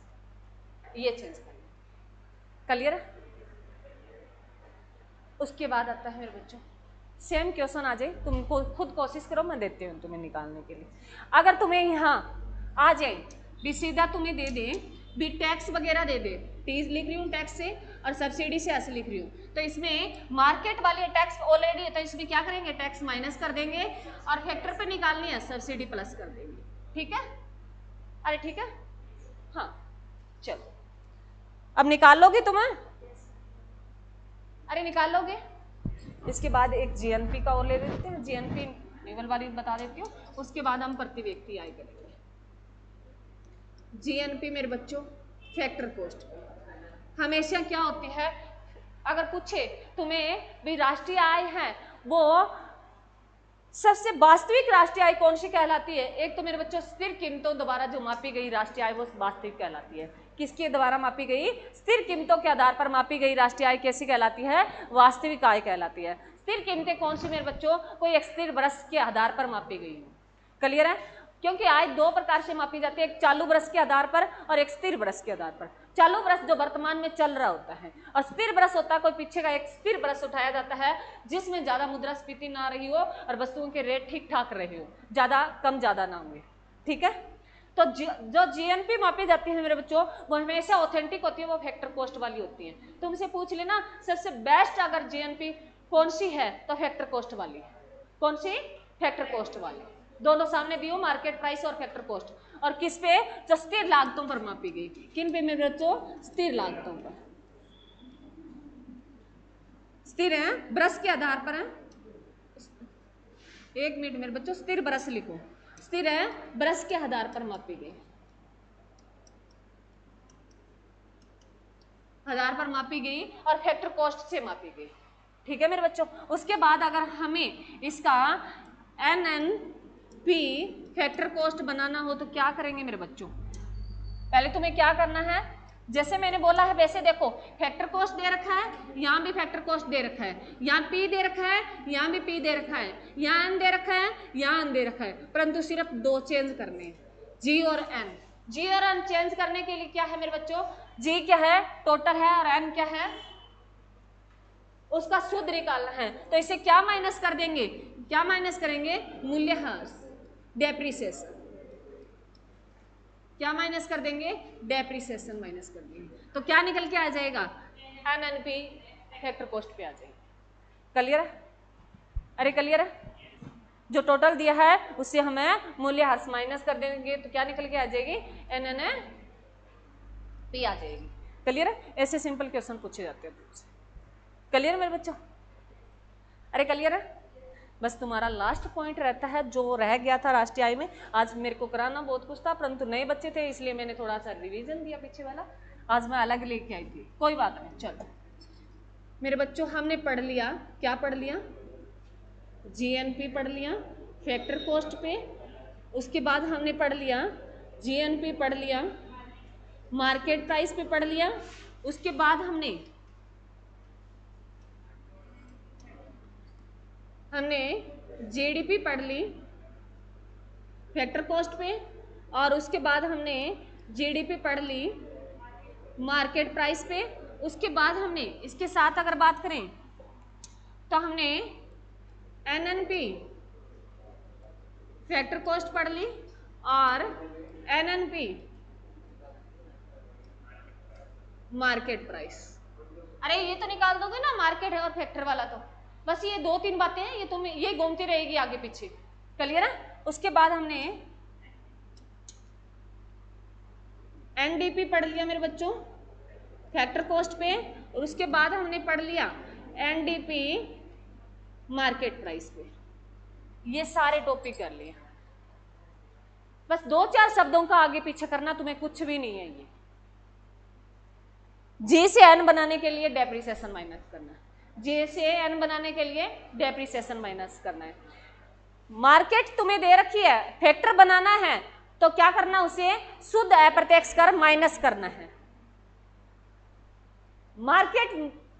ये चेंज करना। क्लियर है? उसके बाद आता है मेरे बच्चों सेम क्वेश्चन आ जाए, तुमको खुद कोशिश करो, मैं देती हूँ तुम्हें निकालने के लिए। अगर तुम्हें यहाँ आ जाए भी सीधा तुम्हें दे दे भी टैक्स वगैरह दे दे, टी लिख रही हूँ टैक्स से और सब्सिडी से ऐसे लिख रही हूँ, तो इसमें मार्केट वाली टैक्स ऑलरेडी है तो इसमें क्या करेंगे? टैक्स माइनस कर देंगे और फैक्टर पे निकालनी है सब्सिडी प्लस कर देंगे। ठीक है? अरे ठीक है, हाँ चलो अब निकाल लोगे तुम्हें? अरे निकाल लोगे। इसके बाद एक जीएनपी का और ले लेते हैं, जीएनपी लेवल वाली बता देती हूँ, उसके बाद हम प्रति व्यक्ति आय करेंगे। जीएनपी मेरे बच्चों फैक्टर कॉस्ट हमेशा क्या होती है, अगर पूछे तुम्हें भी राष्ट्रीय आय है वो सबसे वास्तविक राष्ट्रीय आय कौन सी कहलाती है? एक तो मेरे बच्चों स्थिर कीमतों द्वारा जो मापी गई राष्ट्रीय आय वो वास्तविक कहलाती है। किसके द्वारा मापी गई? स्थिर कीमतों के आधार पर मापी गई राष्ट्रीय आय कैसी कहलाती है? वास्तविक आय कहलाती है। स्थिर कीमतें कौन सी मेरे बच्चों? कोई एक स्थिर वर्ष के आधार पर मापी गई है। क्लियर है? क्योंकि आय दो प्रकार से मापी जाती है, एक चालू वर्ष के आधार पर और एक स्थिर वर्ष के आधार पर। चालू ब्रश जो वर्तमान में चल रहा होता है, और स्थिर ब्रश होता है कोई पीछे का एक स्थिर ब्रश उठाया जाता है जिसमें ज्यादा मुद्रास्फीति ना रही हो और वस्तुओं के रेट ठीक ठाक रहे हो, ज्यादा कम ज्यादा ना हुए। ठीक है, तो जो जीएनपी मापी जाती है मेरे बच्चों वो हमेशा ऑथेंटिक होती है, वो फैक्टर कॉस्ट वाली होती है। तुमसे पूछ लेना सबसे बेस्ट अगर जीएनपी कौन सी है तो फैक्टर कॉस्ट वाली। कौन सी? फैक्टर कॉस्ट वाली। दोनों सामने दी हो, मार्केट प्राइस और फैक्टर कॉस्ट। और किस पे? जो स्थिर लागतों पर मापी गई। किन पे मेरे बच्चों? स्थिर लागतों पर। स्थिर है, ब्रश के आधार पर है। एक मिनट मेरे बच्चों, स्थिर ब्रश लिखो। स्थिर है, ब्रश के आधार पर मापी गई, आधार पर मापी गई और फैक्टर कॉस्ट से मापी गई। ठीक है मेरे बच्चों, उसके बाद अगर हमें इसका NNP फैक्टर कॉस्ट बनाना हो तो क्या करेंगे मेरे बच्चों? पहले तुम्हें क्या करना है, जैसे मैंने बोला है वैसे देखो, फैक्टर कॉस्ट दे रखा है, यहाँ भी फैक्टर कॉस्ट दे रखा है, यहाँ P दे रखा है, यहाँ भी P दे रखा है, यहाँ N दे रखा है, यहाँ N दे रखा है, परंतु सिर्फ दो चेंज करने हैं, G और N। G और N चेंज करने के लिए क्या है मेरे बच्चों? G क्या है? टोटल है, और N क्या है? उसका शुद्ध निकालना है। तो इसे क्या माइनस कर देंगे? क्या माइनस करेंगे? मूल्यह्रास, डेप्रिसिएशन। क्या माइनस कर देंगे? डेप्रिसिएशन माइनस कर देंगे। तो क्या निकल के आ जाएगा? NNP फैक्टर कॉस्ट पे आ जाएगा। क्लियर है? अरे क्लियर है? जो टोटल दिया है उससे हमें मूल्यह्रास माइनस कर देंगे तो क्या निकल के आ जाएगी? NNP आ जाएगी। क्लियर है? ऐसे सिंपल क्वेश्चन पूछे जाते हैं तुमसे। क्लियर मेरे बच्चों? अरे क्लियर है? बस तुम्हारा लास्ट पॉइंट रहता है जो रह गया था राष्ट्रीय आय में। आज मेरे को कराना बहुत कुछ था परंतु नए बच्चे थे इसलिए मैंने थोड़ा सा रिवीजन दिया पीछे वाला, आज मैं अलग लेके आई थी, कोई बात नहीं। चलो मेरे बच्चों, हमने पढ़ लिया, क्या पढ़ लिया? जीएनपी पढ़ लिया फैक्टर कॉस्ट पे, उसके बाद हमने पढ़ लिया जीएनपी पढ़ लिया, मार्केट प्राइस पे पढ़ लिया, उसके बाद हमने जीडीपी पढ़ ली फैक्टर कॉस्ट पे, और उसके बाद हमने जीडीपी पढ़ ली मार्केट प्राइस पे। उसके बाद हमने इसके साथ अगर बात करें तो हमने एनएनपी फैक्टर कॉस्ट पढ़ ली और एनएनपी मार्केट प्राइस। अरे ये तो निकाल दोगे ना मार्केट है और फैक्टर वाला, तो बस ये दो तीन बातें हैं, ये तुम्हें ये घूमती रहेगी आगे पीछे। क्लियर है? उसके बाद हमने एनडीपी पढ़ लिया मेरे बच्चों फैक्टर कॉस्ट पे, और उसके बाद हमने पढ़ लिया एनडीपी मार्केट प्राइस पे। ये सारे टॉपिक कर लिए, बस दो चार शब्दों का आगे पीछे करना, तुम्हें कुछ भी नहीं है। ये जी से एन बनाने के लिए डेप्रिसिएशन माइनस करना है, जे से एन बनाने के लिए डेप्रिसिएशन माइनस करना है। मार्केट तुम्हें दे रखी है, फैक्टर बनाना है तो क्या करना, उसे शुद्ध अप्रत्यक्ष कर माइनस करना है। मार्केट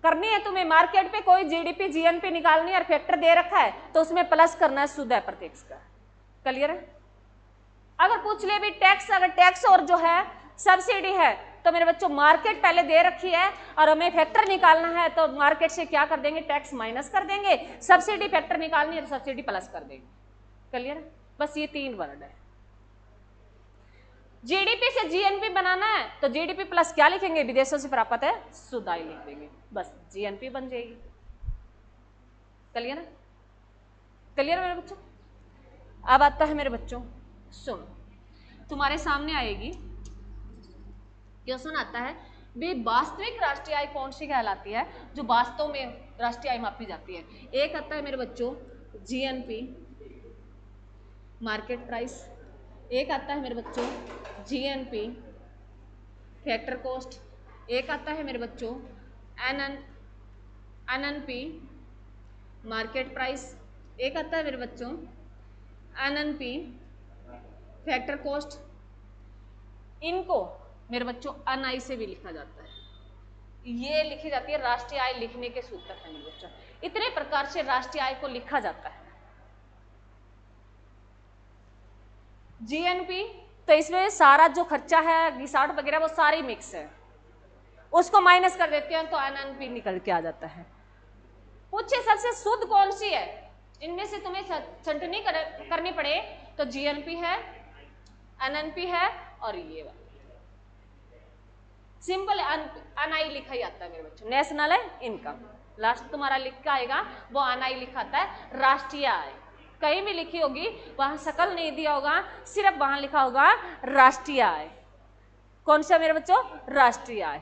करनी है तुम्हें, मार्केट पे कोई जीडीपी जीएनपी निकालनी है और फैक्टर दे रखा है तो उसमें प्लस करना है शुद्ध अप्रत्यक्ष का। क्लियर है? अगर पूछ ले भी टैक्स, अगर टैक्स और जो है सब्सिडी है तो मेरे बच्चों मार्केट पहले दे रखी है और हमें फैक्टर निकालना है तो मार्केट से क्या कर देंगे, टैक्स माइनस कर देंगे, सब्सिडी फैक्टर निकालनी है तो सब्सिडी प्लस कर देंगे। क्लियर है? बस ये तीन वर्ड है। जीडीपी से जीएनपी बनाना है तो जीडीपी प्लस क्या लिखेंगे, विदेशों से प्राप्त है शुद्ध आय लिख देंगे, बस जीएनपी बन जाएगी। क्लियर है? क्लियर है मेरे बच्चों? अब आता है मेरे बच्चों, सुनो, तुम्हारे सामने आएगी क्वेश्चन आता है भी वास्तविक राष्ट्रीय आय कौन सी कहलाती है, जो वास्तव में राष्ट्रीय आय मापी जाती है। एक आता है मेरे बच्चों जीएनपी मार्केट प्राइस, एक आता है मेरे बच्चों जीएनपी फैक्टर कॉस्ट, एक आता है मेरे बच्चों एनएनपी मार्केट प्राइस, एक आता है मेरे बच्चों एनएनपी फैक्टर कॉस्ट। इनको मेरे बच्चों एनआई से भी लिखा जाता है, ये लिखी जाती है राष्ट्रीय आय लिखने के सूत्र है मेरे बच्चों। इतने प्रकार से राष्ट्रीय आय को लिखा जाता है। जीएनपी तो इसमें सारा जो खर्चा है घिसाट वगैरह वो सारी मिक्स है, उसको माइनस कर देते हैं तो एनएनपी निकल के आ जाता है। पूछे सबसे शुद्ध कौन सी है, इनमें से तुम्हें छंटनी करनी पड़े तो जीएनपी है, एनएनपी है और ये वाला सिंपल एनआई लिखा ही आता है मेरे बच्चों। नेशनल इनकम लास्ट तुम्हारा लिख के आएगा वो एनआई लिखा आता है, राष्ट्रीय आय। कहीं भी लिखी होगी वहां सकल नहीं दिया होगा, सिर्फ वहां लिखा होगा राष्ट्रीय आय। कौन सा मेरे बच्चों, राष्ट्रीय आय।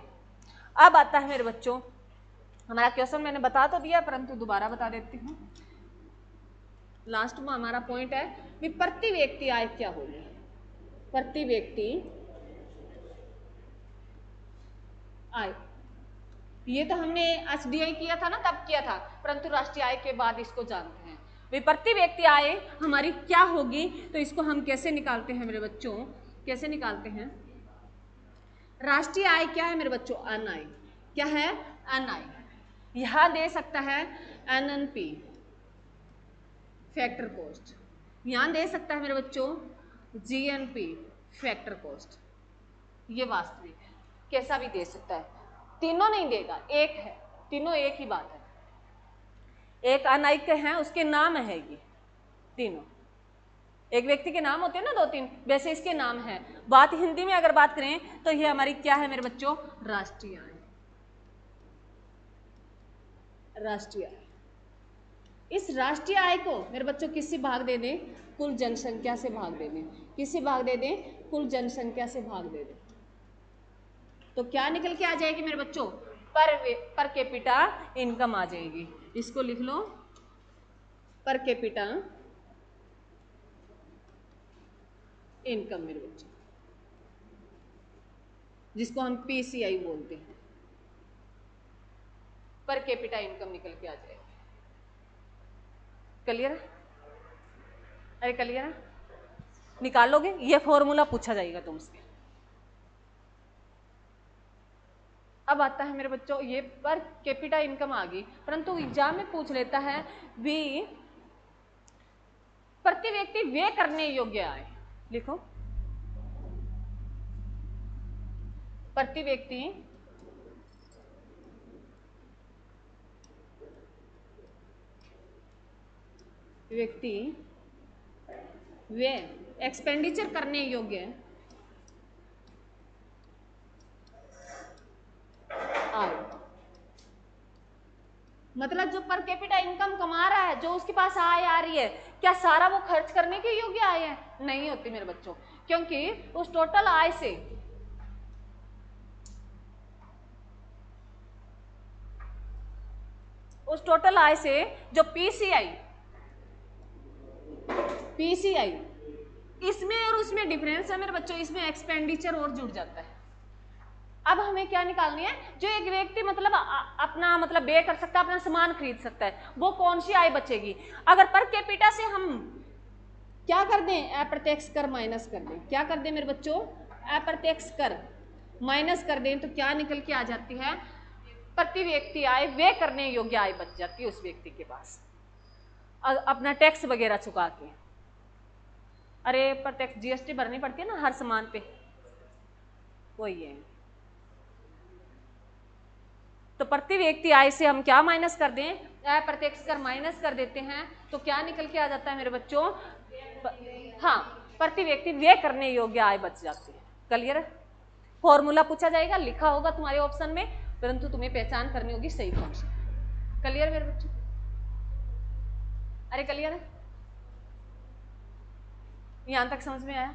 अब आता है मेरे बच्चों हमारा क्वेश्चन, मैंने बता तो दिया परंतु दोबारा बता देती हूँ। लास्ट में हमारा पॉइंट है कि प्रति व्यक्ति आय क्या होगी। प्रति व्यक्ति आय, ये तो हमने एसडीआई किया था ना, तब किया था, परंतु राष्ट्रीय आय के बाद इसको जानते हैं वे प्रति व्यक्ति आय हमारी क्या होगी। तो इसको हम कैसे निकालते हैं मेरे बच्चों, कैसे निकालते हैं। राष्ट्रीय आय क्या है मेरे बच्चों, एनआई। क्या है, एनआई। यहां दे सकता है एनएनपी फैक्टर कॉस्ट, यहां दे सकता है मेरे बच्चों जीएनपी फैक्टर कॉस्ट। ये वास्तविक है, कैसा भी दे सकता है, तीनों नहीं देगा, एक है, तीनों एक ही बात है। एक अनायिक है, उसके नाम है ये तीनों, एक व्यक्ति के नाम होते हैं ना दो तीन, वैसे इसके नाम है। बात हिंदी में अगर बात करें तो ये हमारी क्या है मेरे बच्चों, राष्ट्रीय आय। राष्ट्रीय आय, इस राष्ट्रीय आय को मेरे बच्चों किससे भाग दे दें, कुल जनसंख्या से भाग दे दें। किससे भाग दे दें, कुल जनसंख्या से भाग दे दें। तो क्या निकल के आ जाएगी मेरे बच्चों, पर कैपिटा इनकम आ जाएगी। इसको लिख लो, पर कैपिटा इनकम मेरे बच्चों, जिसको हम पीसीआई बोलते हैं। पर कैपिटा इनकम निकल के आ जाएगी। क्लियर है, अरे क्लियर है, निकालोगे, ये फॉर्मूला पूछा जाएगा तुमसे। अब आता है मेरे बच्चों ये पर कैपिटा इनकम आ गई, परंतु एग्जाम में पूछ लेता है भी प्रति व्यक्ति व्यय करने योग्य आय। लिखो, प्रति व्यक्ति व्यय एक्सपेंडिचर करने योग्य आय। मतलब जो पर कैपिटा इनकम कमा रहा है, जो उसके पास आय आ रही है, क्या सारा वो खर्च करने के योग्य आय है, नहीं होती मेरे बच्चों, क्योंकि उस टोटल आय से जो पीसीआई इसमें और उसमें डिफरेंस है मेरे बच्चों, इसमें एक्सपेंडिचर और जुड़ जाता है। अब हमें क्या निकालनी है, जो एक व्यक्ति मतलब अपना मतलब व्यय कर सकता है, अपना सामान खरीद सकता है, वो कौन सी आय बचेगी। अगर पर कैपिटा से हम क्या कर दें, अप्रत्यक्ष कर माइनस कर दें। क्या कर दें मेरे बच्चों, अप्रत्यक्ष कर माइनस कर दें, तो क्या निकल के आ जाती है, प्रति व्यक्ति आय व्यय करने योग्य आय बच जाती है उस व्यक्ति के पास, अपना टैक्स वगैरह चुका के। अरे प्रत्यक्ष जीएसटी भरनी पड़ती है ना हर सामान पे, वही है। तो प्रति व्यक्ति आय से हम क्या माइनस कर दें, अप्रत्यक्ष कर माइनस कर देते हैं, तो क्या निकल के आ जाता है मेरे बच्चों, हाँ प्रति व्यक्ति व्यय करने योग्य आय बच जाती है। क्लियर है, फॉर्मूला पूछा जाएगा, लिखा होगा तुम्हारे ऑप्शन में, परंतु तुम्हें पहचान करनी होगी सही कौन सा। क्लियर मेरे बच्चों, अरे क्लियर है, यहां तक समझ में आया।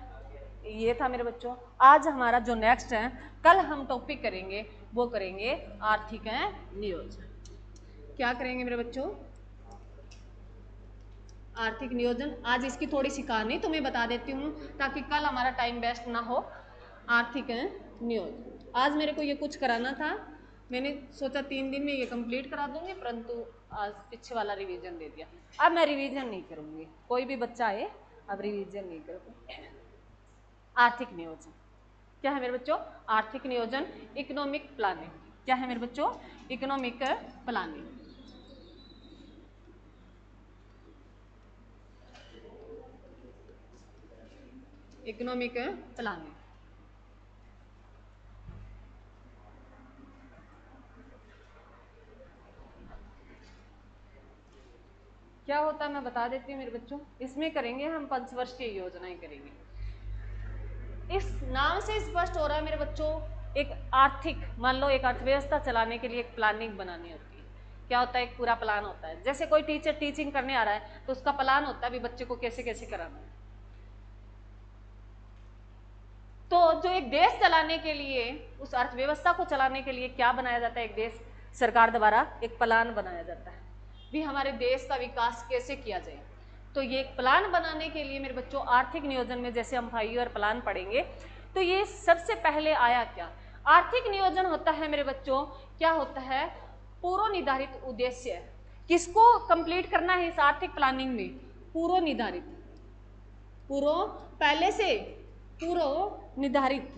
ये था मेरे बच्चों आज हमारा जो नेक्स्ट है, कल हम टॉपिक करेंगे वो करेंगे आर्थिक नियोजन। क्या करेंगे मेरे बच्चों, आर्थिक नियोजन। आज इसकी थोड़ी सी कहानी तुम्हें बता देती हूँ ताकि कल हमारा टाइम वेस्ट ना हो। आर्थिक नियोजन आज मेरे को ये कुछ कराना था, मैंने सोचा 3 दिन में ये कंप्लीट करा दूंगी, परंतु आज पीछे वाला रिवीजन दे दिया। अब मैं रिवीजन नहीं करूंगी, कोई भी बच्चा आए अब रिवीजन नहीं करूंगी। आर्थिक नियोजन क्या है मेरे बच्चों, आर्थिक नियोजन इकोनॉमिक प्लानिंग। क्या है मेरे बच्चों, इकोनॉमिक प्लानिंग। इकोनॉमिक प्लानिंग क्या होता है मैं बता देती हूँ मेरे बच्चों। इसमें करेंगे हम पंचवर्षीय योजनाएं करेंगे। इस नाम से स्पष्ट हो रहा है मेरे बच्चों, एक आर्थिक, मान लो एक अर्थव्यवस्था चलाने के लिए एक प्लानिंग बनानी होती है। क्या होता है, एक पूरा प्लान होता है। जैसे कोई टीचर टीचिंग करने आ रहा है तो उसका प्लान होता है भी बच्चे को कैसे कैसे कराना है। तो जो एक देश चलाने के लिए, उस अर्थव्यवस्था को चलाने के लिए क्या बनाया जाता है, एक देश सरकार द्वारा एक प्लान बनाया जाता है भी हमारे देश का विकास कैसे किया जाए। तो ये एक प्लान बनाने के लिए मेरे बच्चों आर्थिक नियोजन में जैसे हम 5 ईयर प्लान पढ़ेंगे तो ये सबसे पहले आया क्या, आर्थिक नियोजन होता है मेरे बच्चों, क्या होता है, पूर्व निर्धारित उद्देश्य। किसको कंप्लीट करना है इस आर्थिक प्लानिंग में, पूर्व निर्धारित, पूर्व पहले से पूर्व निर्धारित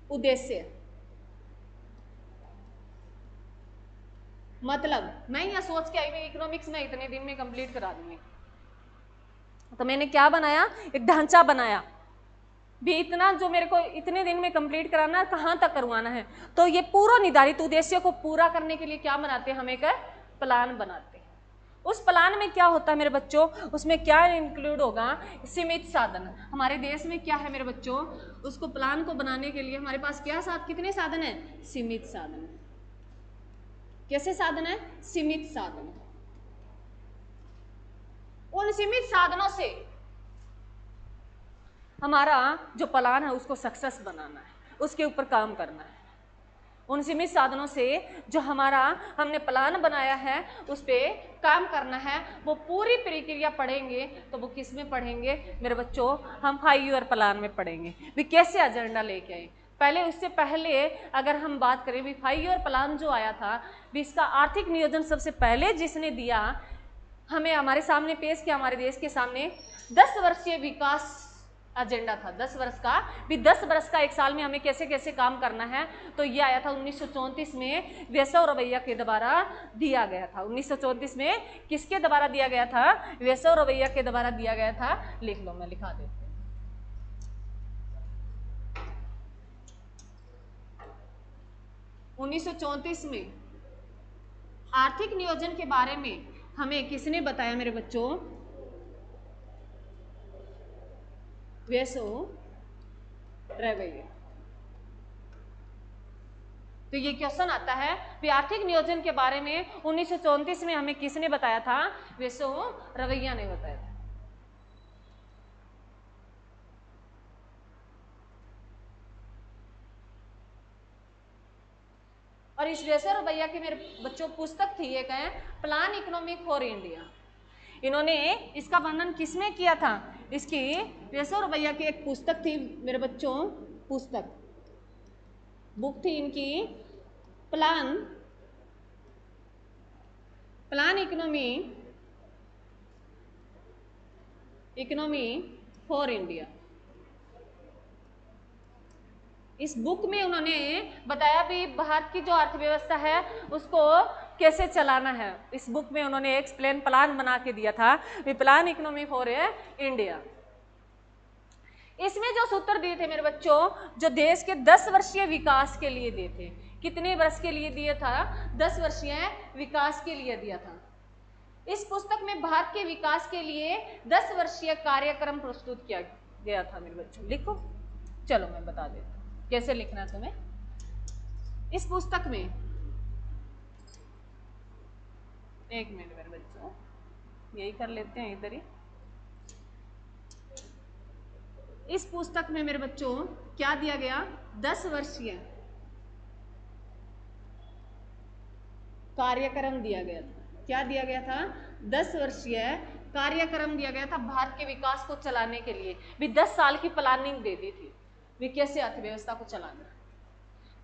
उद्देश्य। मतलब मैं यह सोच के आई मैं इकोनॉमिक्स में इतने दिन में कंप्लीट करा दूंगी, तो मैंने क्या बनाया, एक ढांचा बनाया भी इतना जो मेरे को इतने दिन में कंप्लीट कराना, कहाँ तक करवाना है। तो ये पूर्व निर्धारित उद्देश्य को पूरा करने के लिए क्या बनाते हैं, हम एक प्लान बनाते हैं। उस प्लान में क्या होता है मेरे बच्चों, उसमें क्या इंक्लूड होगा, सीमित साधन। हमारे देश में क्या है मेरे बच्चों, उसको प्लान को बनाने के लिए हमारे पास क्या कितने साधन है, सीमित साधन। कैसे साधन है, सीमित साधन। उन सीमित साधनों से हमारा जो प्लान है उसको सक्सेस बनाना है, उसके ऊपर काम करना है। उन सीमित साधनों से जो हमारा हमने प्लान बनाया है उस पर काम करना है। वो पूरी प्रक्रिया पढ़ेंगे तो वो किस में पढ़ेंगे मेरे बच्चों, हम 5 ईयर प्लान में पढ़ेंगे भी कैसे एजेंडा लेके आए। पहले उससे पहले अगर हम बात करें भी 5 ईयर प्लान जो आया था भी इसका आर्थिक नियोजन सबसे पहले जिसने दिया हमें, हमारे सामने पेश किया, हमारे देश के सामने 10 वर्षीय विकास एजेंडा था, 10 वर्ष का भी, 10 वर्ष का एक साल में हमें कैसे कैसे काम करना है। तो ये आया था 1934 में, वेसव रवैया के द्वारा दिया गया था। 1934 में किसके द्वारा दिया गया था, वेसव रवैया के द्वारा दिया गया था। लिख लो, मैं लिखा देती हूँ। 1934 में आर्थिक नियोजन के बारे में हमें किसने बताया मेरे बच्चों, वेसव रवैया। तो ये क्वेश्चन आता है कि आर्थिक नियोजन के बारे में 1934 में हमें किसने बताया था, वेसव रवैया ने बताया था। और इस वेसव रवैया की मेरे बच्चों पुस्तक थी एक है प्लान इकोनॉमिक फॉर इंडिया। इन्होंने इसका वर्णन किसमें किया था, इसकी वेसव रवैया की एक पुस्तक थी मेरे बच्चों, पुस्तक बुक थी इनकी, प्लान इकोनॉमी फॉर इंडिया। इस बुक में उन्होंने बताया भी भारत की जो अर्थव्यवस्था है उसको कैसे चलाना है। इस बुक में उन्होंने एक्सप्लेन प्लान बना के दिया था, प्लान इकोनॉमी फॉर इंडिया। इसमें जो सूत्र दिए थे मेरे बच्चों, जो देश के 10 वर्षीय विकास के लिए दिए थे, कितने वर्ष के लिए दिया था, 10 वर्षीय विकास के लिए दिया था। इस पुस्तक में भारत के विकास के लिए 10 वर्षीय कार्यक्रम प्रस्तुत किया गया था मेरे बच्चों। लिखो, चलो मैं बता देती हूँ कैसे लिखना है तुम्हें इस पुस्तक में। एक मिनट मेरे बच्चों, यही कर लेते हैं इधर ही। इस पुस्तक में मेरे बच्चों क्या दिया गया, 10 वर्षीय कार्यक्रम दिया गया था। क्या दिया गया था, 10 वर्षीय कार्यक्रम दिया गया था भारत के विकास को चलाने के लिए भी। 10 साल की प्लानिंग दे दी थी भी कैसे अर्थव्यवस्था को चलाना है,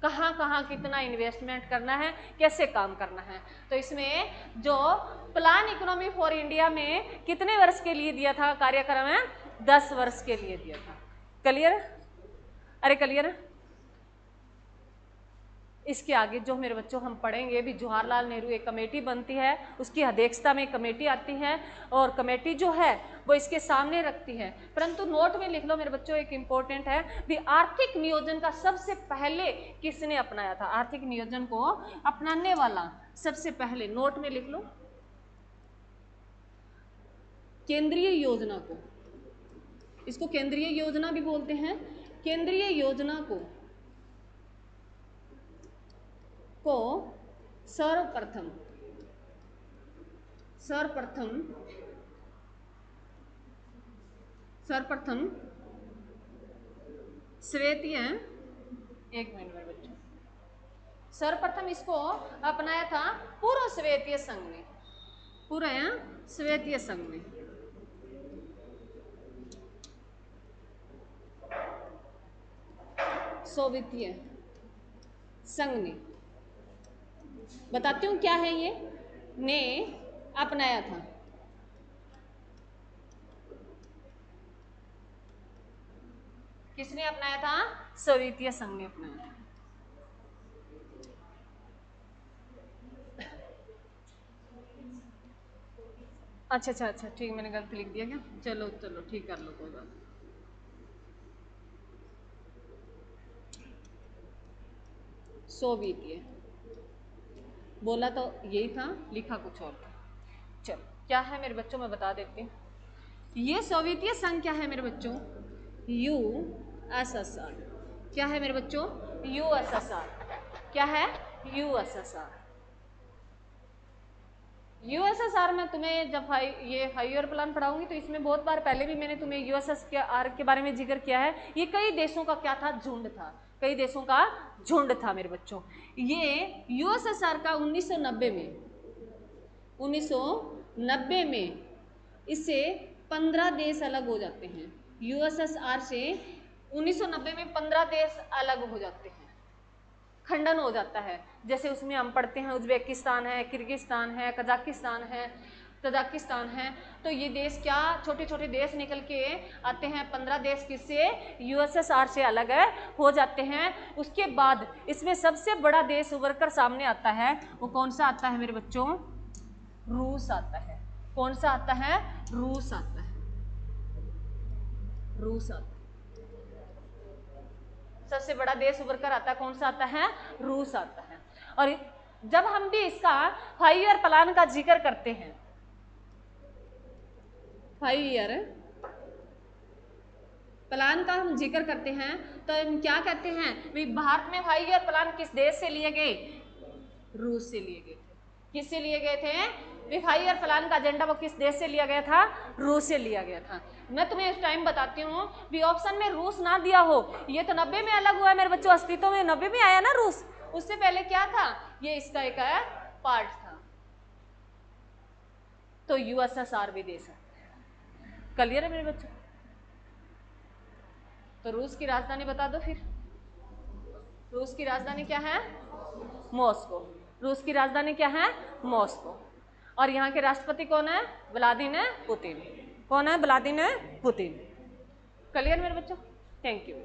कहाँ कहाँ कितना इन्वेस्टमेंट करना है, कैसे काम करना है। तो इसमें जो प्लान इकोनॉमी फॉर इंडिया में कितने वर्ष के लिए दिया था कार्यक्रम है, 10 वर्ष के लिए दिया था। क्लियर, अरे क्लियर है। इसके आगे जो मेरे बच्चों हम पढ़ेंगे भी, जवाहरलाल नेहरू एक कमेटी बनती है, उसकी अध्यक्षता में कमेटी आती है और कमेटी जो है वो इसके सामने रखती है। परंतु नोट में लिख लो मेरे बच्चों, एक इम्पोर्टेंट है भी, आर्थिक नियोजन का सबसे पहले किसने अपनाया था, आर्थिक नियोजन को अपनाने वाला सबसे पहले, नोट में लिख लो, केंद्रीय योजना को, इसको केंद्रीय योजना भी बोलते हैं, केंद्रीय योजना को सर्वप्रथम श्वेतीय, एक मिनट में बच्चों, सर्वप्रथम इसको अपनाया था पूर्व श्वेतीय संघ में, पूर्व श्वेतीय संघ में। सोवियतीय संघ ने, बताती हूँ क्या है ये, ने अपनाया था। किसने अपनाया था? सोवियतीय संघ ने अपनाया था। अच्छा ठीक, मैंने गलती लिख दिया क्या? चलो ठीक कर लो, कोई बात नहीं। सोवियतीय बोला तो यही था, लिखा कुछ और था। चलो क्या है मेरे बच्चों, मैं बता देती हूँ। ये सोवियतीय संघ क्या है मेरे बच्चों? यूएसएसआर। क्या है मेरे बच्चों? यूएसएसआर। क्या है? यूएसएसआर। यूएसएसआर में तुम्हें जब ये 5 ईयर प्लान पढ़ाऊंगी तो इसमें बहुत बार पहले भी मैंने तुम्हें यूएसएसआर के बारे में जिक्र किया है। ये कई देशों का क्या था? झुंड था, कई देशों का झुंड था मेरे बच्चों। ये यूएसएसआर का 1990 में इससे 15 देश अलग हो जाते हैं। यूएसएसआर से 1990 में 15 देश अलग हो जाते हैं, खंडन हो जाता है। जैसे उसमें हम पढ़ते हैं उज्बेकिस्तान है, किर्गिस्तान है, कजाकिस्तान है, तजाकिस्तान है। तो ये देश क्या, छोटे छोटे देश निकल के आते हैं। 15 देश किससे? यूएसएसआर से अलग हो जाते हैं। उसके बाद इसमें सबसे बड़ा देश उभर कर सामने आता है, वो कौन सा आता है मेरे बच्चों? रूस आता है। कौन सा आता है? रूस आता है। रूस आता है। सबसे बड़ा देश उभर कर आता है, कौन सा आता है? रूस आता है। और जब हम भी इसका 5 ईयर प्लान का जिक्र करते हैं, 5 ईयर प्लान का हम जिक्र करते हैं, तो हम क्या कहते हैं? भाई भारत में 5 ईयर प्लान किस देश से लिए गए? रूस से लिए गए थे। किससे लिए गए थे? 5 ईयर प्लान का एजेंडा वो किस देश से लिया गया था? रूस से लिया गया था। मैं तुम्हें इस टाइम बताती हूँ भी ऑप्शन में रूस ना दिया हो, ये तो 90 में अलग हुआ है मेरे बच्चों, अस्तित्व में 90 में आया ना रूस। उससे पहले क्या था? ये इसका एक पार्ट था। तो यूएसएसआर भी देश है। क्लियर है मेरे बच्चों? तो रूस की राजधानी बता दो फिर। रूस की राजधानी क्या है? मॉस्को। रूस की राजधानी क्या है? मॉस्को। और यहाँ के राष्ट्रपति कौन है? Vladimir Putin. कौन है? Vladimir Putin. क्लियर मेरे बच्चों? Thank you.